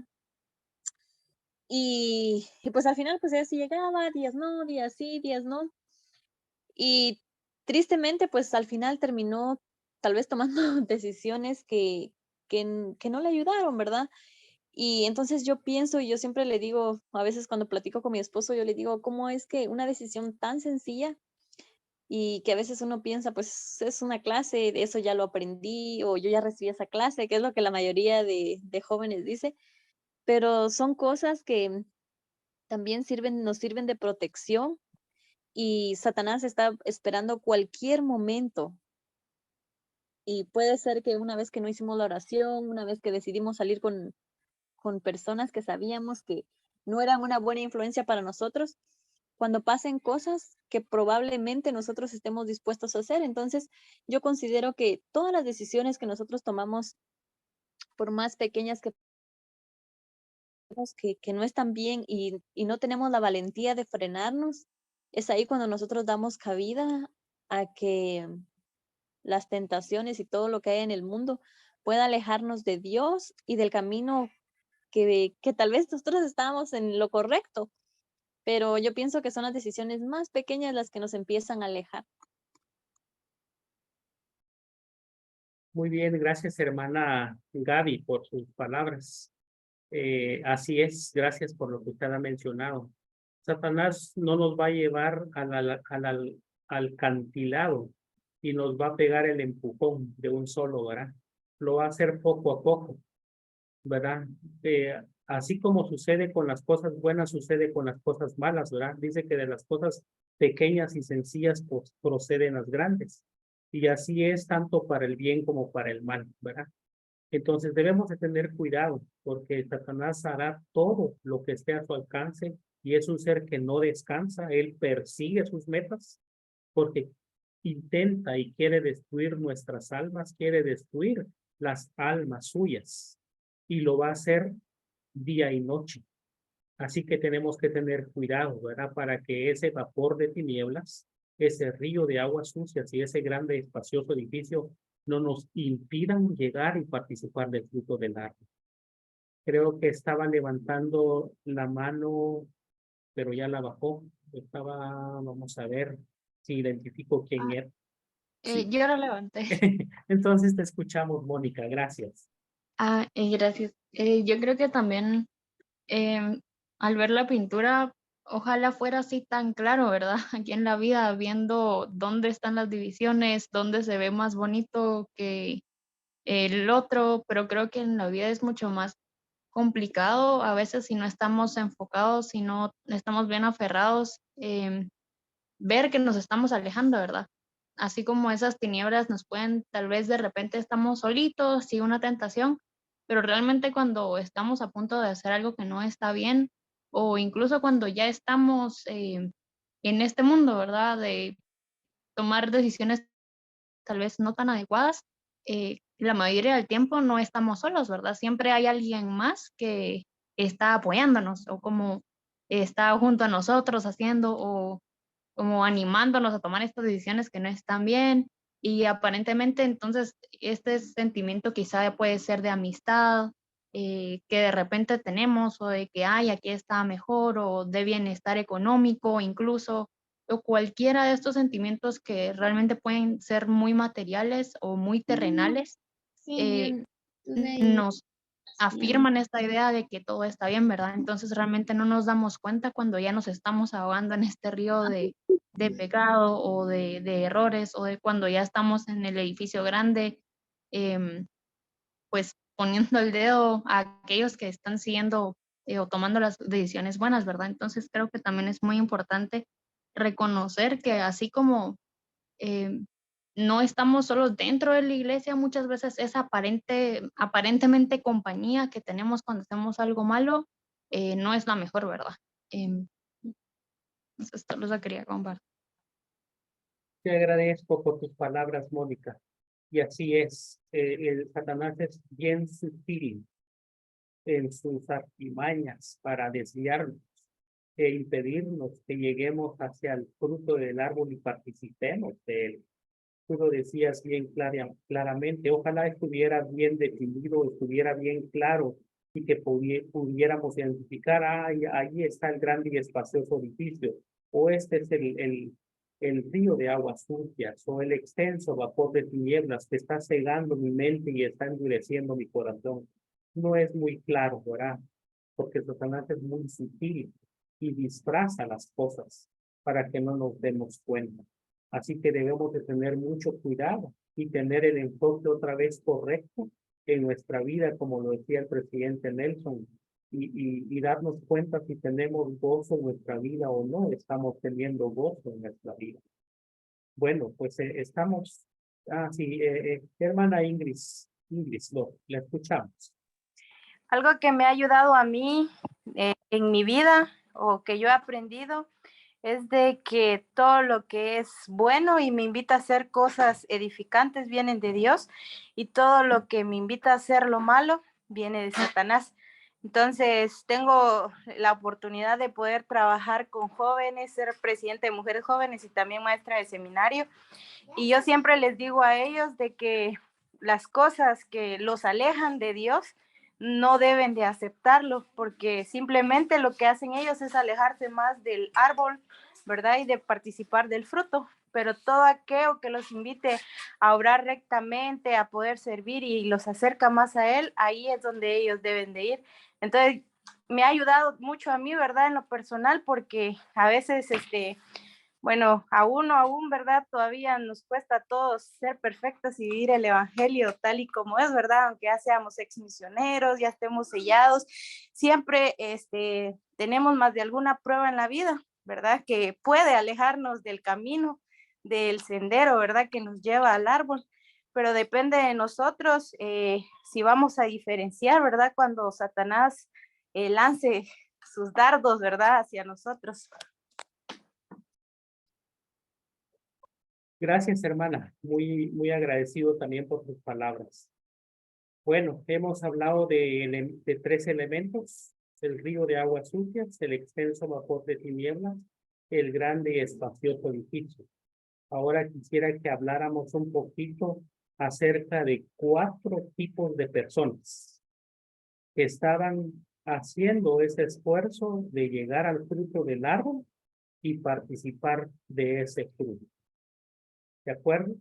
Y pues al final, pues ella sí llegaba, días no, días sí, días no. Y tristemente, pues al final terminó tal vez tomando decisiones que no le ayudaron, ¿verdad? Y entonces yo pienso, y yo siempre le digo, a veces cuando platico con mi esposo, yo le digo, ¿cómo es que una decisión tan sencilla y que a veces uno piensa, pues es una clase, de eso ya lo aprendí, o yo ya recibí esa clase, que es lo que la mayoría de jóvenes dice, pero son cosas que también nos sirven de protección y Satanás está esperando cualquier momento. Y puede ser que una vez que no hicimos la oración, una vez que decidimos salir con personas que sabíamos que no eran una buena influencia para nosotros, cuando pasen cosas que probablemente nosotros estemos dispuestos a hacer. Entonces, yo considero que todas las decisiones que nosotros tomamos, por más pequeñas que no están bien y no tenemos la valentía de frenarnos, es ahí cuando nosotros damos cabida a que las tentaciones y todo lo que hay en el mundo pueda alejarnos de Dios y del camino que tal vez nosotros estábamos en lo correcto, pero yo pienso que son las decisiones más pequeñas las que nos empiezan a alejar. Muy bien, gracias hermana Gaby por sus palabras. Así es, gracias por lo que usted ha mencionado. Satanás no nos va a llevar al acantilado y nos va a pegar el empujón de un solo, ¿verdad? Lo va a hacer poco a poco, ¿verdad? Así como sucede con las cosas buenas, sucede con las cosas malas, ¿verdad? Dice que de las cosas pequeñas y sencillas pues, proceden las grandes. Y así es tanto para el bien como para el mal, ¿verdad? Entonces debemos de tener cuidado porque Satanás hará todo lo que esté a su alcance y es un ser que no descansa, él persigue sus metas porque intenta y quiere destruir nuestras almas, quiere destruir las almas suyas y lo va a hacer día y noche. Así que tenemos que tener cuidado, ¿verdad? Para que ese vapor de tinieblas, ese río de aguas sucias y ese grande espacioso edificio no nos impidan llegar y participar del fruto del árbol. Creo que estaba levantando la mano, pero ya la bajó. Vamos a ver si identifico quién era. Sí. Yo la levanté. Entonces te escuchamos, Mónica. Gracias. Gracias. Yo creo que también al ver la pintura, ojalá fuera así tan claro, ¿verdad? Aquí en la vida, viendo dónde están las divisiones, dónde se ve más bonito que el otro, pero creo que en la vida es mucho más complicado a veces si no estamos enfocados, si no estamos bien aferrados, ver que nos estamos alejando, ¿verdad? Así como esas tinieblas nos pueden, tal vez de repente estamos solitos, sí, una tentación, pero realmente cuando estamos a punto de hacer algo que no está bien, o incluso cuando ya estamos en este mundo, ¿verdad? De tomar decisiones tal vez no tan adecuadas, la mayoría del tiempo no estamos solos, ¿verdad? Siempre hay alguien más que está apoyándonos o como está junto a nosotros haciendo o como animándonos a tomar estas decisiones que no están bien. Y aparentemente entonces este sentimiento quizá puede ser de amistad que de repente tenemos o de que, ay, aquí está mejor o de bienestar económico incluso o cualquiera de estos sentimientos que realmente pueden ser muy materiales o muy terrenales, nos afirman esta idea de que todo está bien, ¿verdad? Entonces realmente no nos damos cuenta cuando ya nos estamos ahogando en este río de pecado o de errores o de cuando ya estamos en el edificio grande, pues poniendo el dedo a aquellos que están siguiendo o tomando las decisiones buenas, ¿verdad? Entonces creo que también es muy importante reconocer que así como no estamos solo dentro de la iglesia, muchas veces esa aparentemente compañía que tenemos cuando hacemos algo malo no es la mejor, ¿verdad? Entonces, esto lo quería compartir. Te agradezco por tus palabras, Mónica. Y así es, el Satanás es bien sutil en sus artimañas para desviarnos e impedirnos que lleguemos hacia el fruto del árbol y participemos de él. Tú lo decías bien claramente, ojalá estuviera bien definido, estuviera bien claro y que pudiéramos identificar, ahí está el grande y espacioso edificio, o este es el río de aguas sucias, o el extenso vapor de tinieblas que está cegando mi mente y está endureciendo mi corazón. No es muy claro, ¿verdad? Porque Satanás es muy sutil y disfraza las cosas para que no nos demos cuenta. Así que debemos de tener mucho cuidado y tener el enfoque otra vez correcto en nuestra vida, como lo decía el presidente Nelson, y darnos cuenta si tenemos gozo en nuestra vida o no estamos teniendo gozo en nuestra vida. Bueno, pues estamos... sí, hermana Ingrid, la escuchamos. Algo que me ha ayudado a mí en mi vida o que yo he aprendido es de que todo lo que es bueno y me invita a hacer cosas edificantes vienen de Dios y todo lo que me invita a hacer lo malo viene de Satanás. Entonces tengo la oportunidad de poder trabajar con jóvenes, ser presidente de mujeres jóvenes y también maestra de seminario. Y yo siempre les digo a ellos de que las cosas que los alejan de Dios no deben de aceptarlo, porque simplemente lo que hacen ellos es alejarse más del árbol, ¿verdad? Y de participar del fruto. Pero todo aquello que los invite a obrar rectamente, a poder servir y los acerca más a Él, ahí es donde ellos deben de ir. Entonces, me ha ayudado mucho a mí, ¿verdad? En lo personal, porque a veces, bueno, aún, ¿verdad? Todavía nos cuesta a todos ser perfectos y vivir el evangelio tal y como es, ¿verdad? Aunque ya seamos exmisioneros, ya estemos sellados, siempre tenemos más de alguna prueba en la vida, ¿verdad? Que puede alejarnos del camino, del sendero, ¿verdad? Que nos lleva al árbol, pero depende de nosotros si vamos a diferenciar, ¿verdad? Cuando Satanás lance sus dardos, ¿verdad? Hacia nosotros. Gracias, hermana. Muy agradecido también por tus palabras. Bueno, hemos hablado de 3 elementos: el río de aguas sucias, el extenso vapor de tinieblas, el grande y espacioso edificio. Ahora quisiera que habláramos un poquito acerca de 4 tipos de personas que estaban haciendo ese esfuerzo de llegar al fruto del árbol y participar de ese fruto. ¿De acuerdo?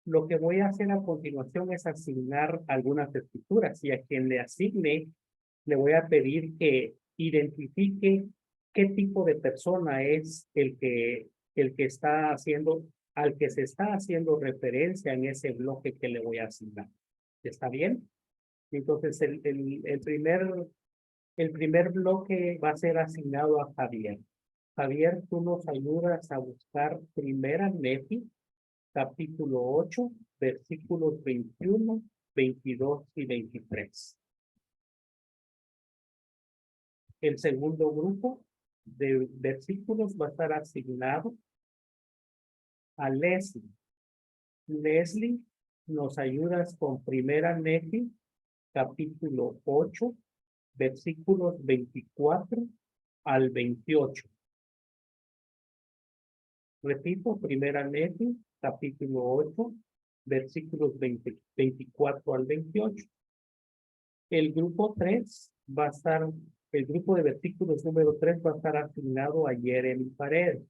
Lo que voy a hacer a continuación es asignar algunas escrituras y a quien le asigne le voy a pedir que identifique qué tipo de persona es el que está haciendo, al que se está haciendo referencia en ese bloque que le voy a asignar. ¿Está bien? Entonces el primer bloque va a ser asignado a Javier. Javier, tú nos ayudas a buscar Primera Nefi, capítulo 8, versículos 21, 22 y 23. El segundo grupo de versículos va a estar asignado a Leslie. Leslie, nos ayudas con Primera Nefi, capítulo 8, versículos 24 al 28. Repito, Primera Nefi, capítulo 8, versículos 24 al 28. El grupo 3 va a estar, el grupo de versículos número 3 va a estar asignado a Jeremy Paredes.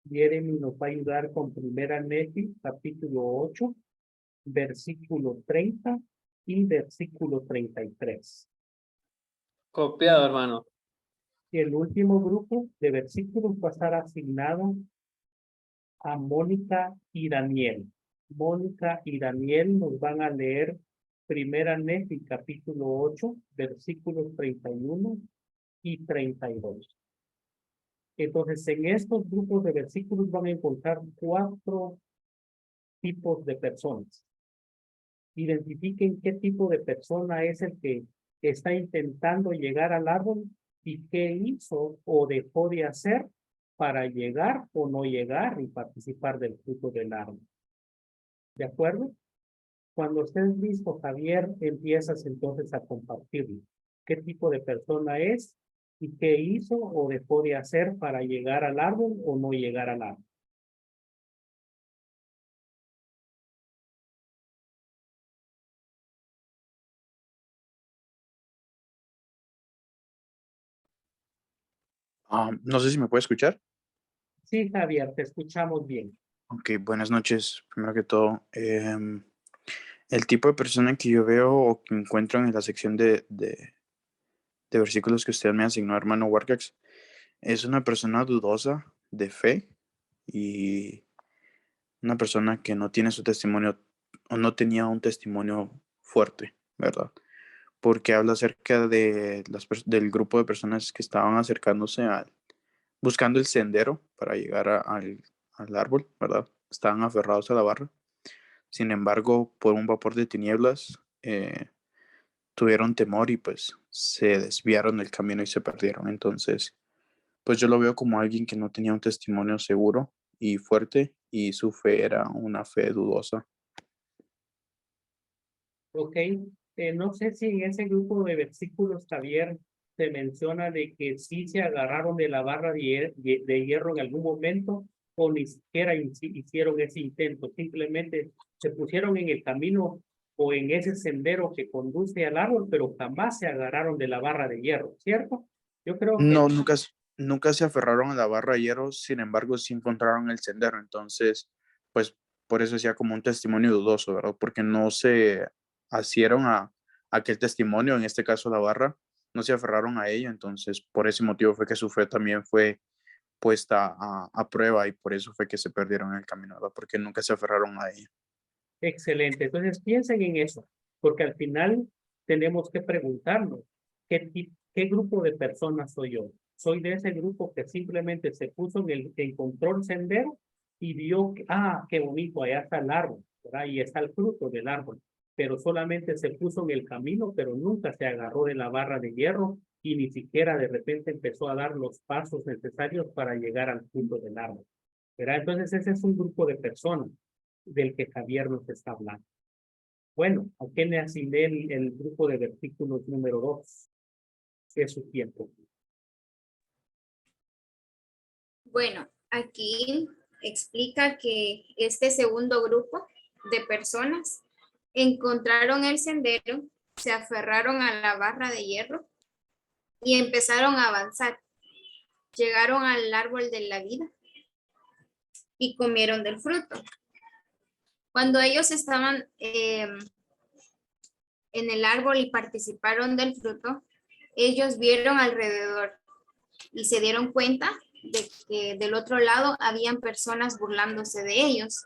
Jeremy nos va a ayudar con Primera Nefi, capítulo 8, versículo 30 y versículo 33. Copiado, hermano. Y el último grupo de versículos va a estar asignado a Mónica y Daniel. Mónica y Daniel nos van a leer Primera Nefi, capítulo 8, versículos 31 y 32. Entonces, en estos grupos de versículos van a encontrar 4 tipos de personas. Identifiquen qué tipo de persona es el que está intentando llegar al árbol y qué hizo o dejó de hacer para llegar o no llegar y participar del fruto del árbol. ¿De acuerdo? Cuando estés listo, Javier, empiezas entonces a compartirlo. ¿Qué tipo de persona es y qué hizo o dejó de hacer para llegar al árbol o no llegar al árbol? No sé si me puede escuchar. Sí, Javier, te escuchamos bien. Ok, buenas noches. Primero que todo, el tipo de persona que yo veo o que encuentro en la sección de versículos que usted me asignó, hermano Warcax, es una persona dudosa de fe y una persona que no tiene su testimonio o no tenía un testimonio fuerte, ¿verdad? Porque habla acerca de del grupo de personas que estaban acercándose buscando el sendero para llegar al árbol, ¿verdad? Estaban aferrados a la barra. Sin embargo, por un vapor de tinieblas, tuvieron temor y pues se desviaron del camino y se perdieron. Entonces, pues yo lo veo como alguien que no tenía un testimonio seguro y fuerte y su fe era una fe dudosa. Ok, no sé si en ese grupo de versículos, Javier, se menciona de que sí se agarraron de la barra de hierro en algún momento o ni siquiera hicieron ese intento, simplemente se pusieron en el camino o en ese sendero que conduce al árbol, pero jamás se agarraron de la barra de hierro, ¿cierto? Yo creo que... No, nunca se aferraron a la barra de hierro, sin embargo, sí encontraron el sendero. Entonces, pues por eso decía como un testimonio dudoso, ¿verdad? Porque no se asieron a aquel testimonio, en este caso la barra, no se aferraron a ello. Entonces, por ese motivo fue que su fe también fue puesta a prueba y por eso fue que se perdieron en el camino, ¿verdad? Porque nunca se aferraron a ella. Excelente. Entonces piensen en eso, porque al final tenemos que preguntarnos, ¿qué grupo de personas soy yo? ¿Soy de ese grupo que simplemente se puso encontró el sendero y vio que, qué bonito, allá está el árbol, ¿verdad? Y está el fruto del árbol, pero solamente se puso en el camino, pero nunca se agarró de la barra de hierro y ni siquiera de repente empezó a dar los pasos necesarios para llegar al fruto del árbol, ¿verdad? Entonces ese es un grupo de personas del que Javier nos está hablando. Bueno, ¿a qué le asigné el grupo de versículos número 2? Es su tiempo. Bueno, aquí explica que este segundo grupo de personas encontraron el sendero, se aferraron a la barra de hierro y empezaron a avanzar. Llegaron al árbol de la vida y comieron del fruto. Cuando ellos estaban en el árbol y participaron del fruto, ellos vieron alrededor y se dieron cuenta de que del otro lado habían personas burlándose de ellos.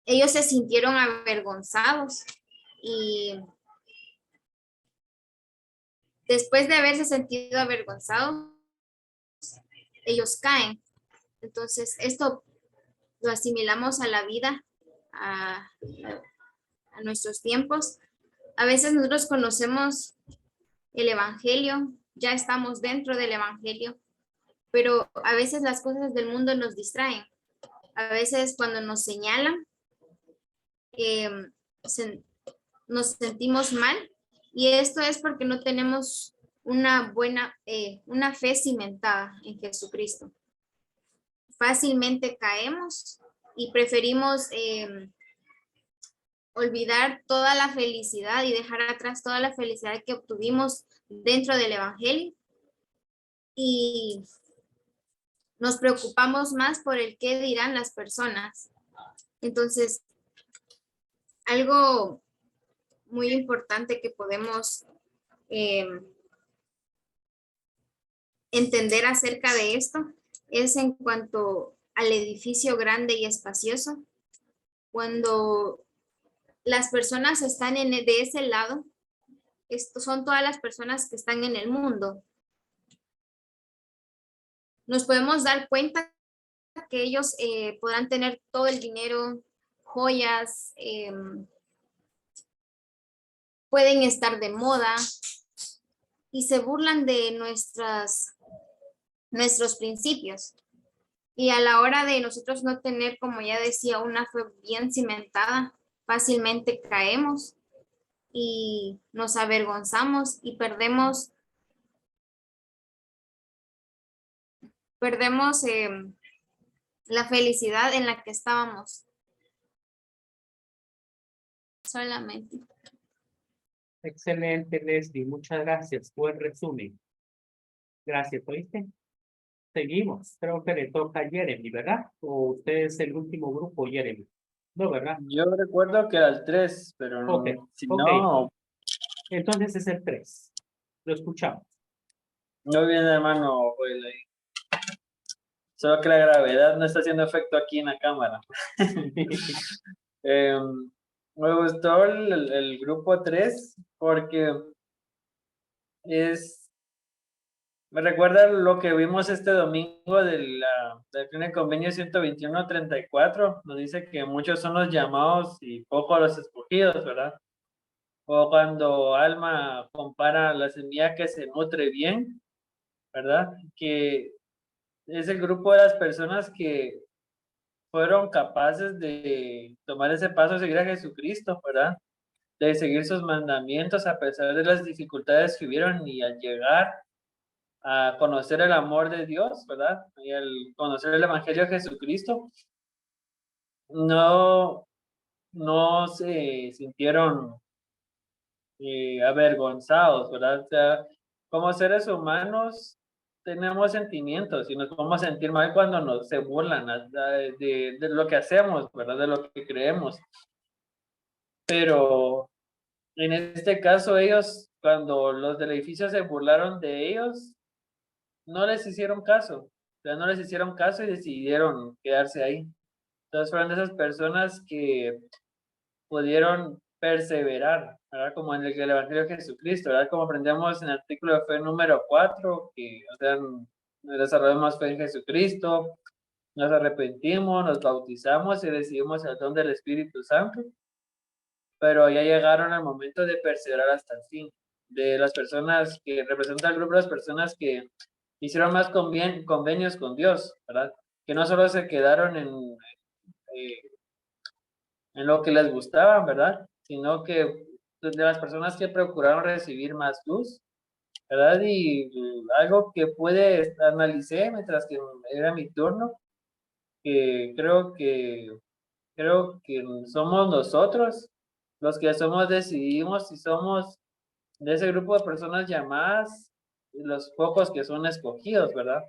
Ellos se sintieron avergonzados y después de haberse sentido avergonzados, ellos caen. Entonces, esto lo asimilamos a la vida, a nuestros tiempos. A veces nosotros conocemos el evangelio, ya estamos dentro del evangelio, pero a veces las cosas del mundo nos distraen. A veces cuando nos señalan, nos sentimos mal, y esto es porque no tenemos una fe cimentada en Jesucristo. Fácilmente caemos y preferimos olvidar toda la felicidad y dejar atrás toda la felicidad que obtuvimos dentro del evangelio, y nos preocupamos más por el qué dirán las personas. Entonces, algo muy importante que podemos entender acerca de esto es en cuanto al edificio grande y espacioso. Cuando las personas están de ese lado. Estos son todas las personas que están en el mundo. Nos podemos dar cuenta que ellos podrán tener todo el dinero, joyas, pueden estar de moda y se burlan de nuestros principios. Y a la hora de nosotros no tener, como ya decía, una fe bien cimentada, fácilmente caemos y nos avergonzamos y perdemos la felicidad en la que estábamos. Solamente. Excelente, Leslie. Muchas gracias. Buen resumen. Gracias, ¿oíste? Seguimos. Creo que le toca a Jeremy, ¿verdad? ¿O usted es el último grupo, Jeremy? No, ¿verdad? Yo recuerdo que era el 3, pero no, Ok, si ok. no, Entonces es el 3. Lo escuchamos. no viene hermano Joel ahí. Solo que la gravedad no está haciendo efecto aquí en la cámara. Me gustó el grupo 3 porque me recuerda lo que vimos este domingo del convenio 121-34. Nos dice que muchos son los llamados y pocos los escogidos, ¿verdad? O cuando Alma compara la semilla que se nutre bien, ¿verdad? Que es el grupo de las personas que fueron capaces de tomar ese paso, seguir a Jesucristo, ¿verdad? De seguir sus mandamientos a pesar de las dificultades que hubieron y al llegar a conocer el amor de Dios, ¿verdad? Y al conocer el Evangelio de Jesucristo, no se sintieron avergonzados, ¿verdad? O sea, como seres humanos tenemos sentimientos y nos podemos sentir mal cuando se burlan de lo que hacemos, ¿verdad? De lo que creemos. Pero en este caso ellos, cuando los del edificio se burlaron de ellos, no les hicieron caso. O sea, no les hicieron caso y decidieron quedarse ahí. Entonces fueron de esas personas que pudieron perseverar, ¿verdad? Como en el Evangelio de Jesucristo, ¿verdad? Como aprendemos en el artículo de fe número 4, que, o sea, desarrollamos fe en Jesucristo, nos arrepentimos, nos bautizamos y recibimos el don del Espíritu Santo, pero ya llegaron al momento de perseverar hasta el fin. De las personas que representan el grupo, las personas que hicieron más convenios con Dios, ¿verdad? Que no solo se quedaron en lo que les gustaba, ¿verdad? Sino que de las personas que procuraron recibir más luz, ¿verdad? Y algo que analicé mientras que era mi turno, que creo que somos nosotros los que decidimos si somos de ese grupo de personas llamadas, los pocos que son escogidos, ¿verdad?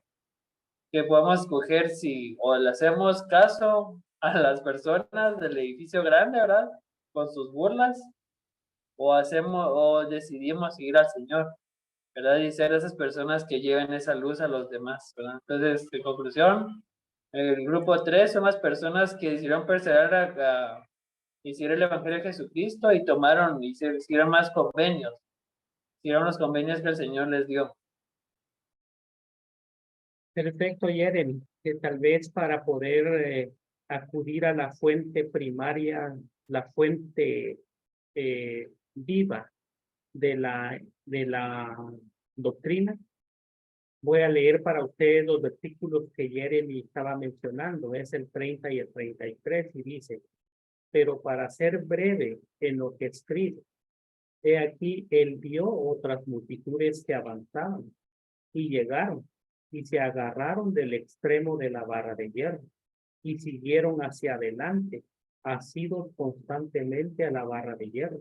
Que podemos escoger si o le hacemos caso a las personas del edificio grande, ¿verdad? Con sus burlas, o decidimos seguir al Señor, ¿verdad? Y ser esas personas que lleven esa luz a los demás, ¿verdad? Entonces, en conclusión, el grupo 3 son las personas que decidieron perseverar a hicieron el Evangelio de Jesucristo y hicieron más convenios, hicieron los convenios que el Señor les dio. Perfecto, Jeremy. Que tal vez para poder acudir a la fuente primaria, la fuente viva de la doctrina, voy a leer para ustedes los versículos que Jeremy estaba mencionando. Es el 30 y el 33 y dice: pero para ser breve en lo que escribe, he aquí él vio otras multitudes que avanzaban y llegaron y se agarraron del extremo de la barra de hierro y siguieron hacia adelante, asidos constantemente a la barra de hierro,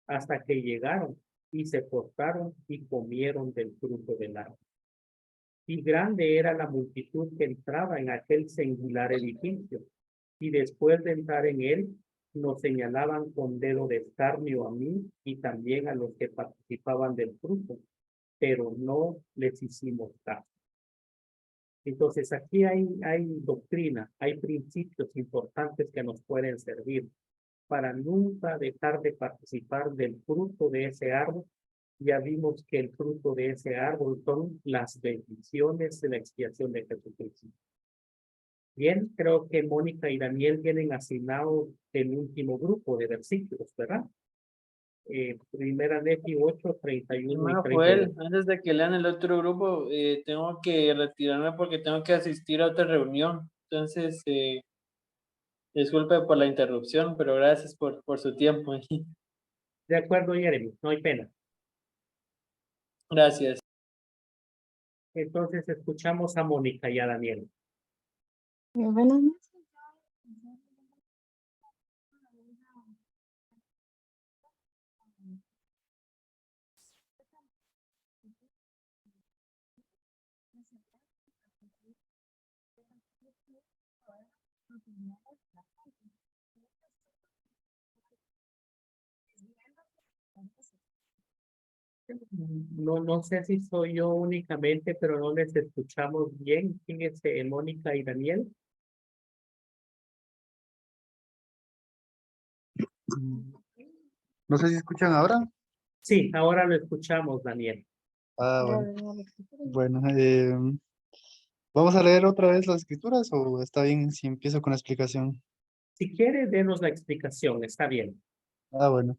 hasta que llegaron y se postraron y comieron del fruto del árbol. Y grande era la multitud que entraba en aquel singular edificio, y después de entrar en él, nos señalaban con dedo de escarnio a mí y también a los que participaban del fruto, pero no les hicimos caso. Entonces aquí hay doctrina, hay principios importantes que nos pueden servir. para nunca dejar de participar del fruto de ese árbol. Ya vimos que el fruto de ese árbol son las bendiciones de la expiación de Jesucristo. Bien, creo que Mónica y Daniel tienen asignado el último grupo de versículos, ¿verdad? Primera Nefi 8, 31 y Hermano 32. Joel, antes de que lean el otro grupo, tengo que retirarme porque tengo que asistir a otra reunión. Entonces, disculpe por la interrupción, pero gracias por su tiempo. De acuerdo, Jeremy, no hay pena. Gracias. Entonces escuchamos a Mónica y a Daniel. Buenas noches. No sé si soy yo únicamente, pero no les escuchamos bien. ¿Quién es Mónica y Daniel? No sé si escuchan ahora. Sí, ahora lo escuchamos, Daniel. Bueno, ¿vamos a leer otra vez las escrituras o está bien si empiezo con la explicación? Si quiere, denos la explicación, está bien. Bueno.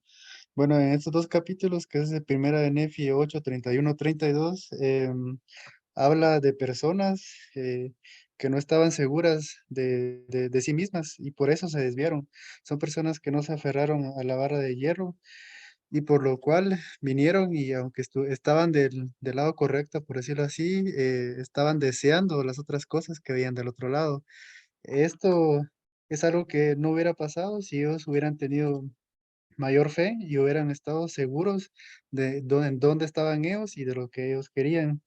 Bueno, en estos dos capítulos, que es de primera de Nefi 8, 31, 32, habla de personas que no estaban seguras de sí mismas y por eso se desviaron. Son personas que no se aferraron a la barra de hierro y por lo cual vinieron y aunque estaban del lado correcto, por decirlo así, estaban deseando las otras cosas que veían del otro lado. Esto es algo que no hubiera pasado si ellos hubieran tenido mayor fe y hubieran estado seguros de en dónde estaban ellos y de lo que ellos querían.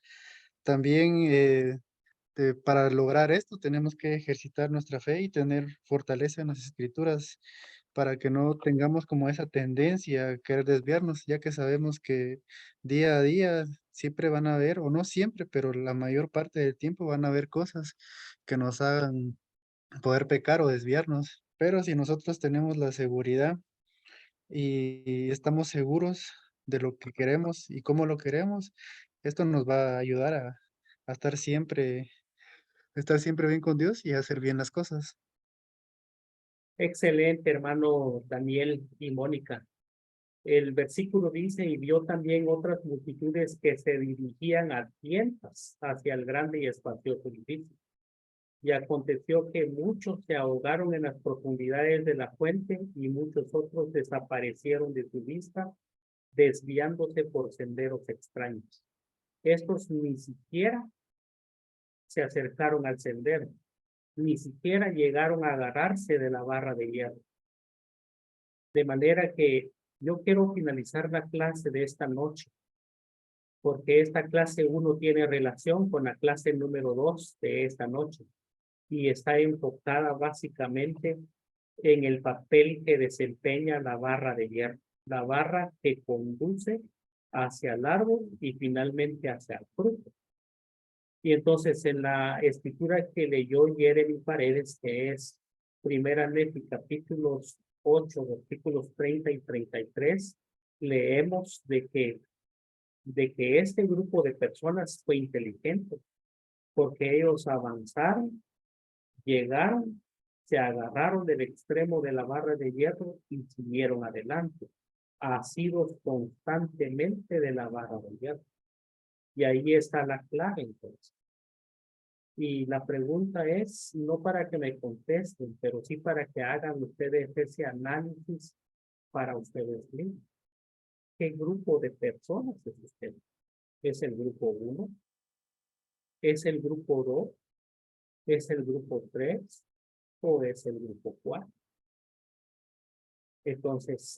También para lograr esto tenemos que ejercitar nuestra fe y tener fortaleza en las escrituras para que no tengamos como esa tendencia a querer desviarnos, ya que sabemos que día a día siempre van a haber, o no siempre, pero la mayor parte del tiempo van a haber cosas que nos hagan poder pecar o desviarnos. Pero si nosotros tenemos la seguridad y estamos seguros de lo que queremos y cómo lo queremos, esto nos va a ayudar a estar siempre bien con Dios y a hacer bien las cosas. Excelente, hermano Daniel y Mónica. El versículo dice, y vio también otras multitudes que se dirigían a tientas hacia el grande y espacioso edificio. Y aconteció que muchos se ahogaron en las profundidades de la fuente y muchos otros desaparecieron de su vista, desviándose por senderos extraños. Estos ni siquiera se acercaron al sendero, ni siquiera llegaron a agarrarse de la barra de hierro. De manera que yo quiero finalizar la clase de esta noche, porque esta clase 1 tiene relación con la clase número 2 de esta noche y está enfocada básicamente en el papel que desempeña la barra de hierro, la barra que conduce hacia el árbol y finalmente hacia el fruto. Y entonces en la escritura que leyó Jeremy Paredes, que es Primera Nefi capítulos 8, versículos 30 y 33, leemos de que este grupo de personas fue inteligente, porque ellos avanzaron, llegaron, se agarraron del extremo de la barra de hierro y siguieron adelante, asidos constantemente de la barra de hierro. Y ahí está la clave entonces. Y la pregunta es, no para que me contesten, pero sí para que hagan ustedes ese análisis para ustedes mismos. ¿Qué grupo de personas es usted? ¿Es el grupo 1? ¿Es el grupo 2? ¿Es el grupo 3? ¿O es el grupo 4? Entonces,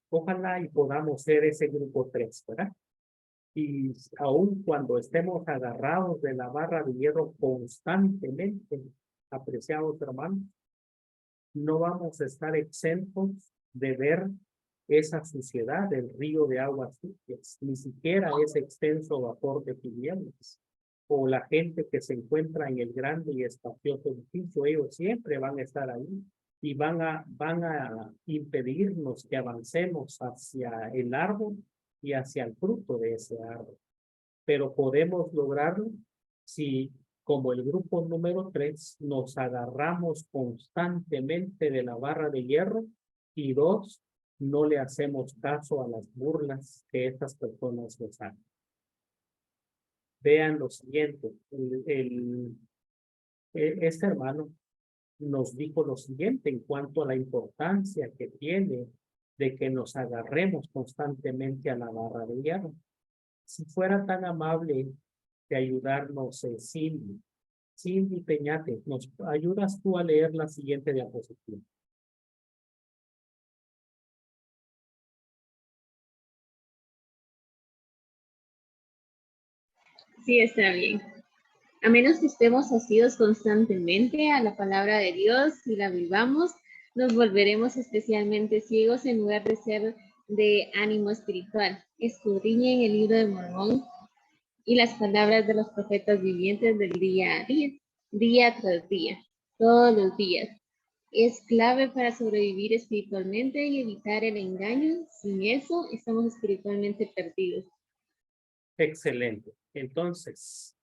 ojalá y podamos ser ese grupo 3, ¿verdad? Y aun cuando estemos agarrados de la barra de hierro constantemente, apreciados hermanos, no vamos a estar exentos de ver esa suciedad del río de aguas sucias, ni siquiera ese extenso vapor de tinieblas, o la gente que se encuentra en el grande y espacioso edificio, ellos siempre van a estar ahí, y van a impedirnos que avancemos hacia el árbol y hacia el fruto de ese árbol. Pero podemos lograrlo si, como el grupo número 3, nos agarramos constantemente de la barra de hierro y 2, no le hacemos caso a las burlas que estas personas nos hacen. Vean lo siguiente, este hermano nos dijo lo siguiente en cuanto a la importancia que tiene de que nos agarremos constantemente a la barra de hierro. Si fuera tan amable de ayudarnos, Cindy Peñate, ¿nos ayudas tú a leer la siguiente diapositiva? Sí, está bien. A menos que estemos asidos constantemente a la palabra de Dios y la vivamos, nos volveremos especialmente ciegos en lugar de ser de ánimo espiritual. Escudriñen el libro de Mormón y las palabras de los profetas vivientes del día a día, día tras día, todos los días. Es clave para sobrevivir espiritualmente y evitar el engaño. Sin eso, estamos espiritualmente perdidos. Excelente. Entonces,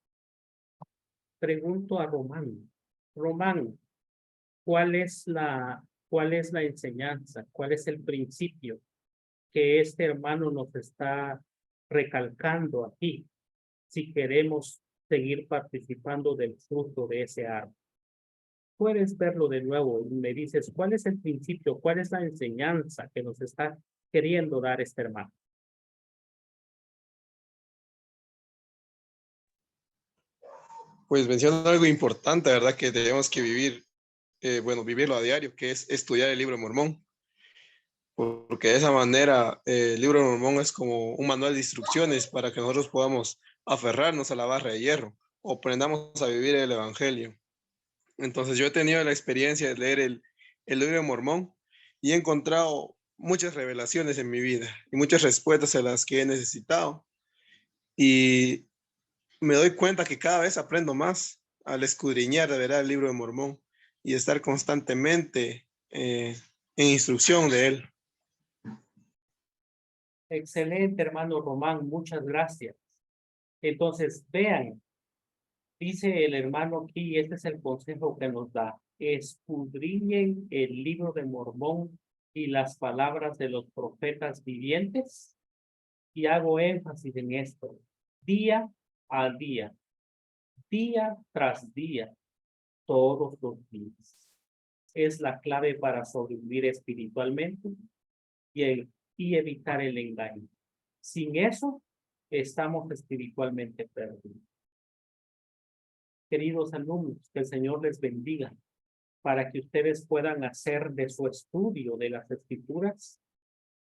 pregunto a Román. Román, ¿cuál es la enseñanza? ¿Cuál es el principio que este hermano nos está recalcando aquí? Si queremos seguir participando del fruto de ese árbol. Puedes verlo de nuevo y me dices, ¿cuál es el principio? ¿Cuál es la enseñanza que nos está queriendo dar este hermano? Pues menciona algo importante, ¿verdad? Que tenemos que vivir, vivirlo a diario, que es estudiar el libro de Mormón. Porque de esa manera el libro de Mormón es como un manual de instrucciones para que nosotros podamos aferrarnos a la barra de hierro o aprendamos a vivir el evangelio. Entonces yo he tenido la experiencia de leer el libro de Mormón y he encontrado muchas revelaciones en mi vida y muchas respuestas a las que he necesitado. Y me doy cuenta que cada vez aprendo más al escudriñar de verdad el libro de Mormón y estar constantemente en instrucción de él. Excelente, hermano Román, muchas gracias. Entonces, vean, dice el hermano aquí, este es el consejo que nos da. Escudriñen el libro de Mormón y las palabras de los profetas vivientes. Y hago énfasis en esto, día a día, día tras día, todos los días. Es la clave para sobrevivir espiritualmente y evitar el engaño. Sin eso, estamos espiritualmente perdidos. Queridos alumnos, que el Señor les bendiga para que ustedes puedan hacer de su estudio de las Escrituras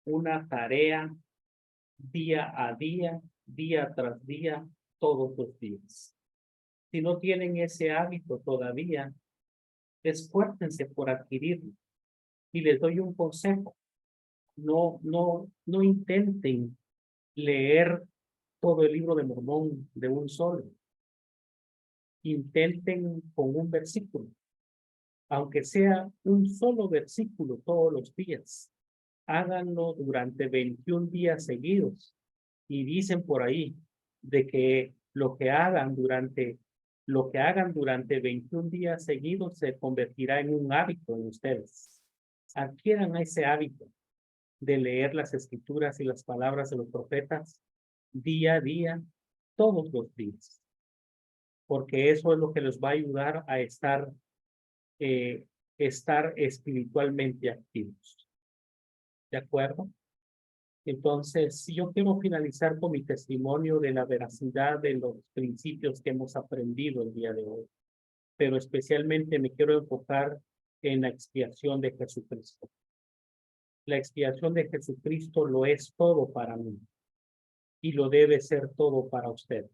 una tarea día a día, día tras día, todos los días. Si no tienen ese hábito todavía, esfuércense por adquirirlo. Y les doy un consejo. No intenten leer todo el libro de Mormón de un solo. Intenten con un versículo, aunque sea un solo versículo todos los días. Háganlo durante 21 días seguidos. Y dicen por ahí de que lo que hagan durante 21 días seguidos se convertirá en un hábito en ustedes. Adquieran ese hábito de leer las Escrituras y las palabras de los profetas día a día, todos los días. Porque eso es lo que les va a ayudar a estar espiritualmente activos. ¿De acuerdo? Entonces, yo quiero finalizar con mi testimonio de la veracidad de los principios que hemos aprendido el día de hoy. Pero especialmente me quiero enfocar en la expiación de Jesucristo. La expiación de Jesucristo lo es todo para mí y lo debe ser todo para ustedes.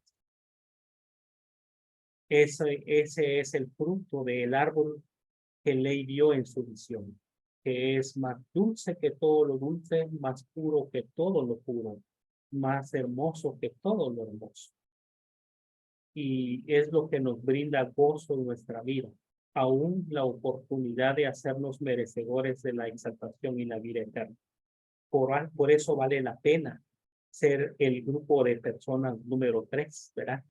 Ese es el fruto del árbol que Ley vio en su visión, que es más dulce que todo lo dulce, más puro que todo lo puro, más hermoso que todo lo hermoso. Y es lo que nos brinda gozo en nuestra vida, aún la oportunidad de hacernos merecedores de la exaltación y la vida eterna. Por eso vale la pena ser el grupo de personas número 3, ¿verdad?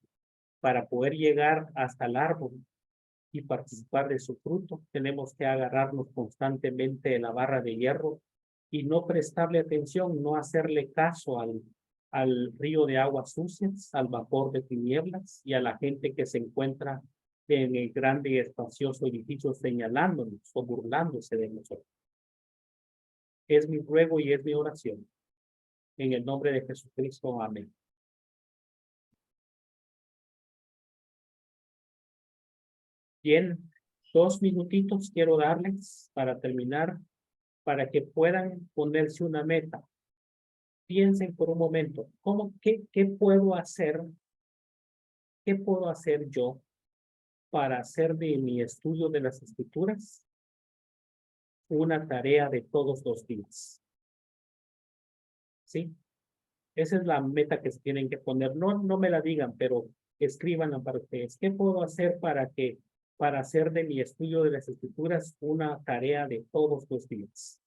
Para poder llegar hasta el árbol y participar de su fruto, tenemos que agarrarnos constantemente de la barra de hierro y no prestarle atención, no hacerle caso al río de aguas sucias, al vapor de tinieblas y a la gente que se encuentra en el grande y espacioso edificio señalándonos o burlándose de nosotros. Es mi ruego y es mi oración. En el nombre de Jesucristo, amén. Bien, 2 minutitos quiero darles para terminar, para que puedan ponerse una meta. Piensen por un momento, ¿qué puedo hacer? ¿Qué puedo hacer yo para hacer de mi estudio de las Escrituras una tarea de todos los días? ¿Sí? Esa es la meta que se tienen que poner. No me la digan, pero escríbanla para ustedes. ¿Qué puedo hacer para hacer de mi estudio de las Escrituras una tarea de todos los días?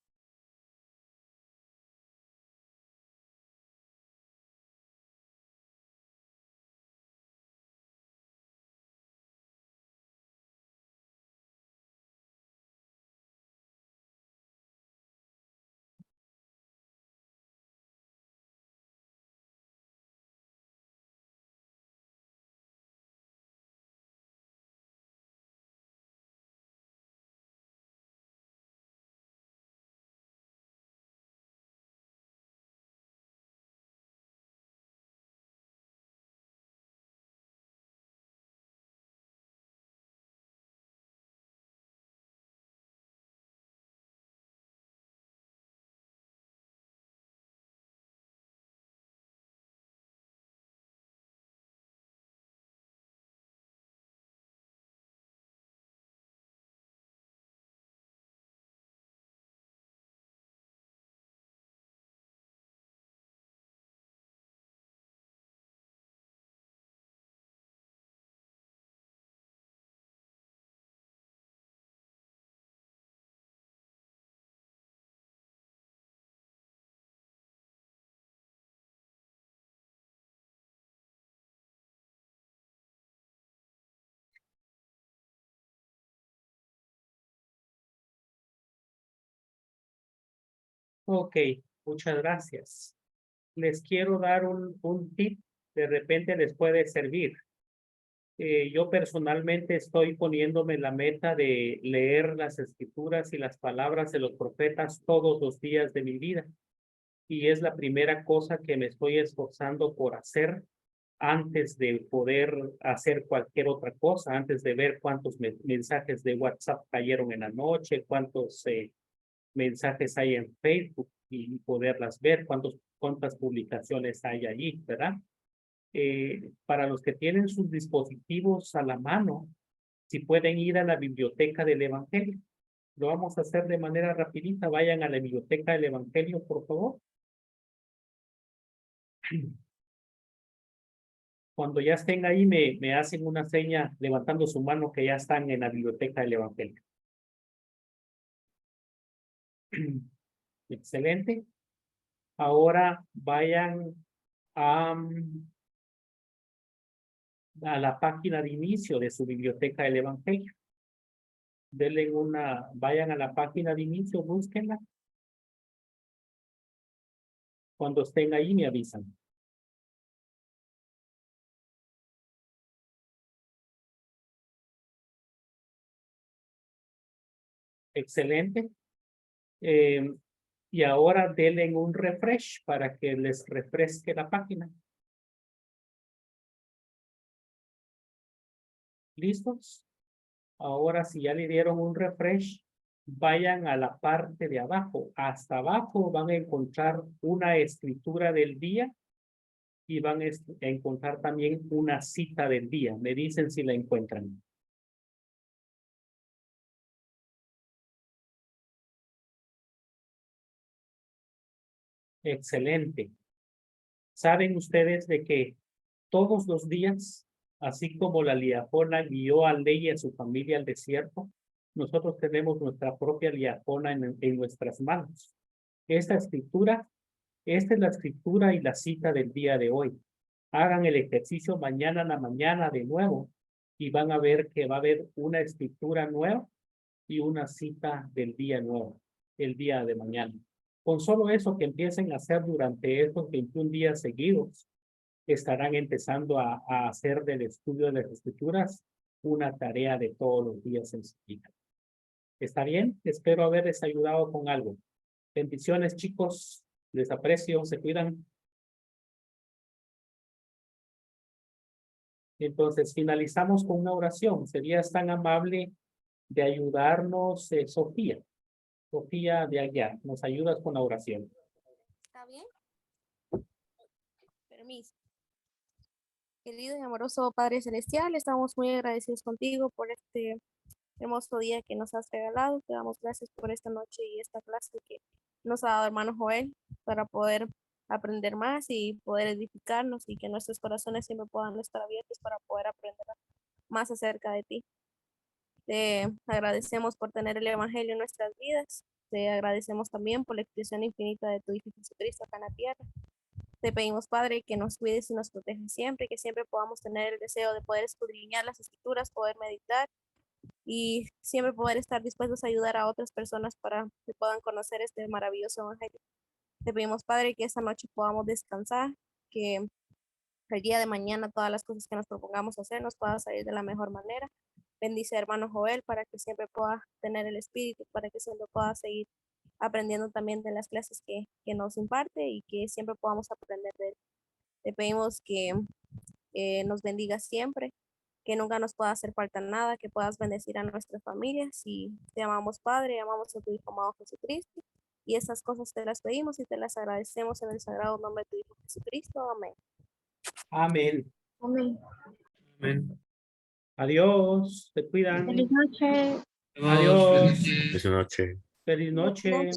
Ok, muchas gracias. Les quiero dar un tip, de repente les puede servir. Yo personalmente estoy poniéndome la meta de leer las Escrituras y las palabras de los profetas todos los días de mi vida. Y es la primera cosa que me estoy esforzando por hacer antes de poder hacer cualquier otra cosa, antes de ver cuántos mensajes de WhatsApp cayeron en la noche, cuántos mensajes hay en Facebook y poderlas ver, cuántas publicaciones hay allí, ¿verdad? Para los que tienen sus dispositivos a la mano, si pueden ir a la biblioteca del Evangelio. Lo vamos a hacer de manera rapidita. Vayan a la biblioteca del Evangelio, por favor. Cuando ya estén ahí, me hacen una seña levantando su mano que ya están en la biblioteca del Evangelio. Excelente. Ahora vayan a la página de inicio de su biblioteca del Evangelio. Vayan a la página de inicio, búsquenla. Cuando estén ahí, me avisan. Excelente. Y ahora denle un refresh para que les refresque la página. ¿Listos? Ahora, si ya le dieron un refresh, vayan a la parte de abajo. Hasta abajo van a encontrar una escritura del día y van a encontrar también una cita del día. Me dicen si la encuentran. Excelente. ¿Saben ustedes de que todos los días Así como la liajona guió a Ley y a su familia al desierto, nosotros tenemos nuestra propia liajona en nuestras manos. Esta es la escritura y la cita del día de hoy. Hagan el ejercicio mañana en la mañana de nuevo y van a ver que va a haber una escritura nueva y una cita del día nuevo, el día de mañana. Con solo eso que empiecen a hacer durante estos 21 días seguidos, estarán empezando a hacer del estudio de las escrituras una tarea de todos los días en su vida. ¿Está bien? Espero haberles ayudado con algo. Bendiciones, chicos. Les aprecio. Se cuidan. Entonces, finalizamos con una oración. ¿Serías tan amable de ayudarnos, Sofía? Sofía de Aguiar, ¿nos ayudas con la oración? ¿Está bien? Permiso. Querido y amoroso Padre Celestial, estamos muy agradecidos contigo por este hermoso día que nos has regalado. Te damos gracias por esta noche y esta clase que nos ha dado hermano Joel para poder aprender más y poder edificarnos y que nuestros corazones siempre puedan estar abiertos para poder aprender más acerca de ti. Te agradecemos por tener el Evangelio en nuestras vidas. Te agradecemos también por la expiación infinita de tu Hijo Jesucristo acá en la tierra. Te pedimos, Padre, que nos cuides y nos protejas siempre, que siempre podamos tener el deseo de poder escudriñar las Escrituras, poder meditar y siempre poder estar dispuestos a ayudar a otras personas para que puedan conocer este maravilloso Evangelio. Te pedimos, Padre, que esta noche podamos descansar, que el día de mañana todas las cosas que nos propongamos hacer nos puedan salir de la mejor manera. Bendice a hermano Joel para que siempre pueda tener el espíritu, para que siempre pueda seguir aprendiendo también de las clases que nos imparte y que siempre podamos aprender de él. Te pedimos que nos bendiga siempre, que nunca nos pueda hacer falta nada, que puedas bendecir a nuestras familias y te amamos, Padre, amamos a tu Hijo amado Jesucristo y esas cosas te las pedimos y te las agradecemos en el sagrado nombre de tu Hijo Jesucristo. Amén. Amén. Amén. Amén. Adiós. Se cuidan. Feliz noche. Adiós. Feliz noche. Feliz noche.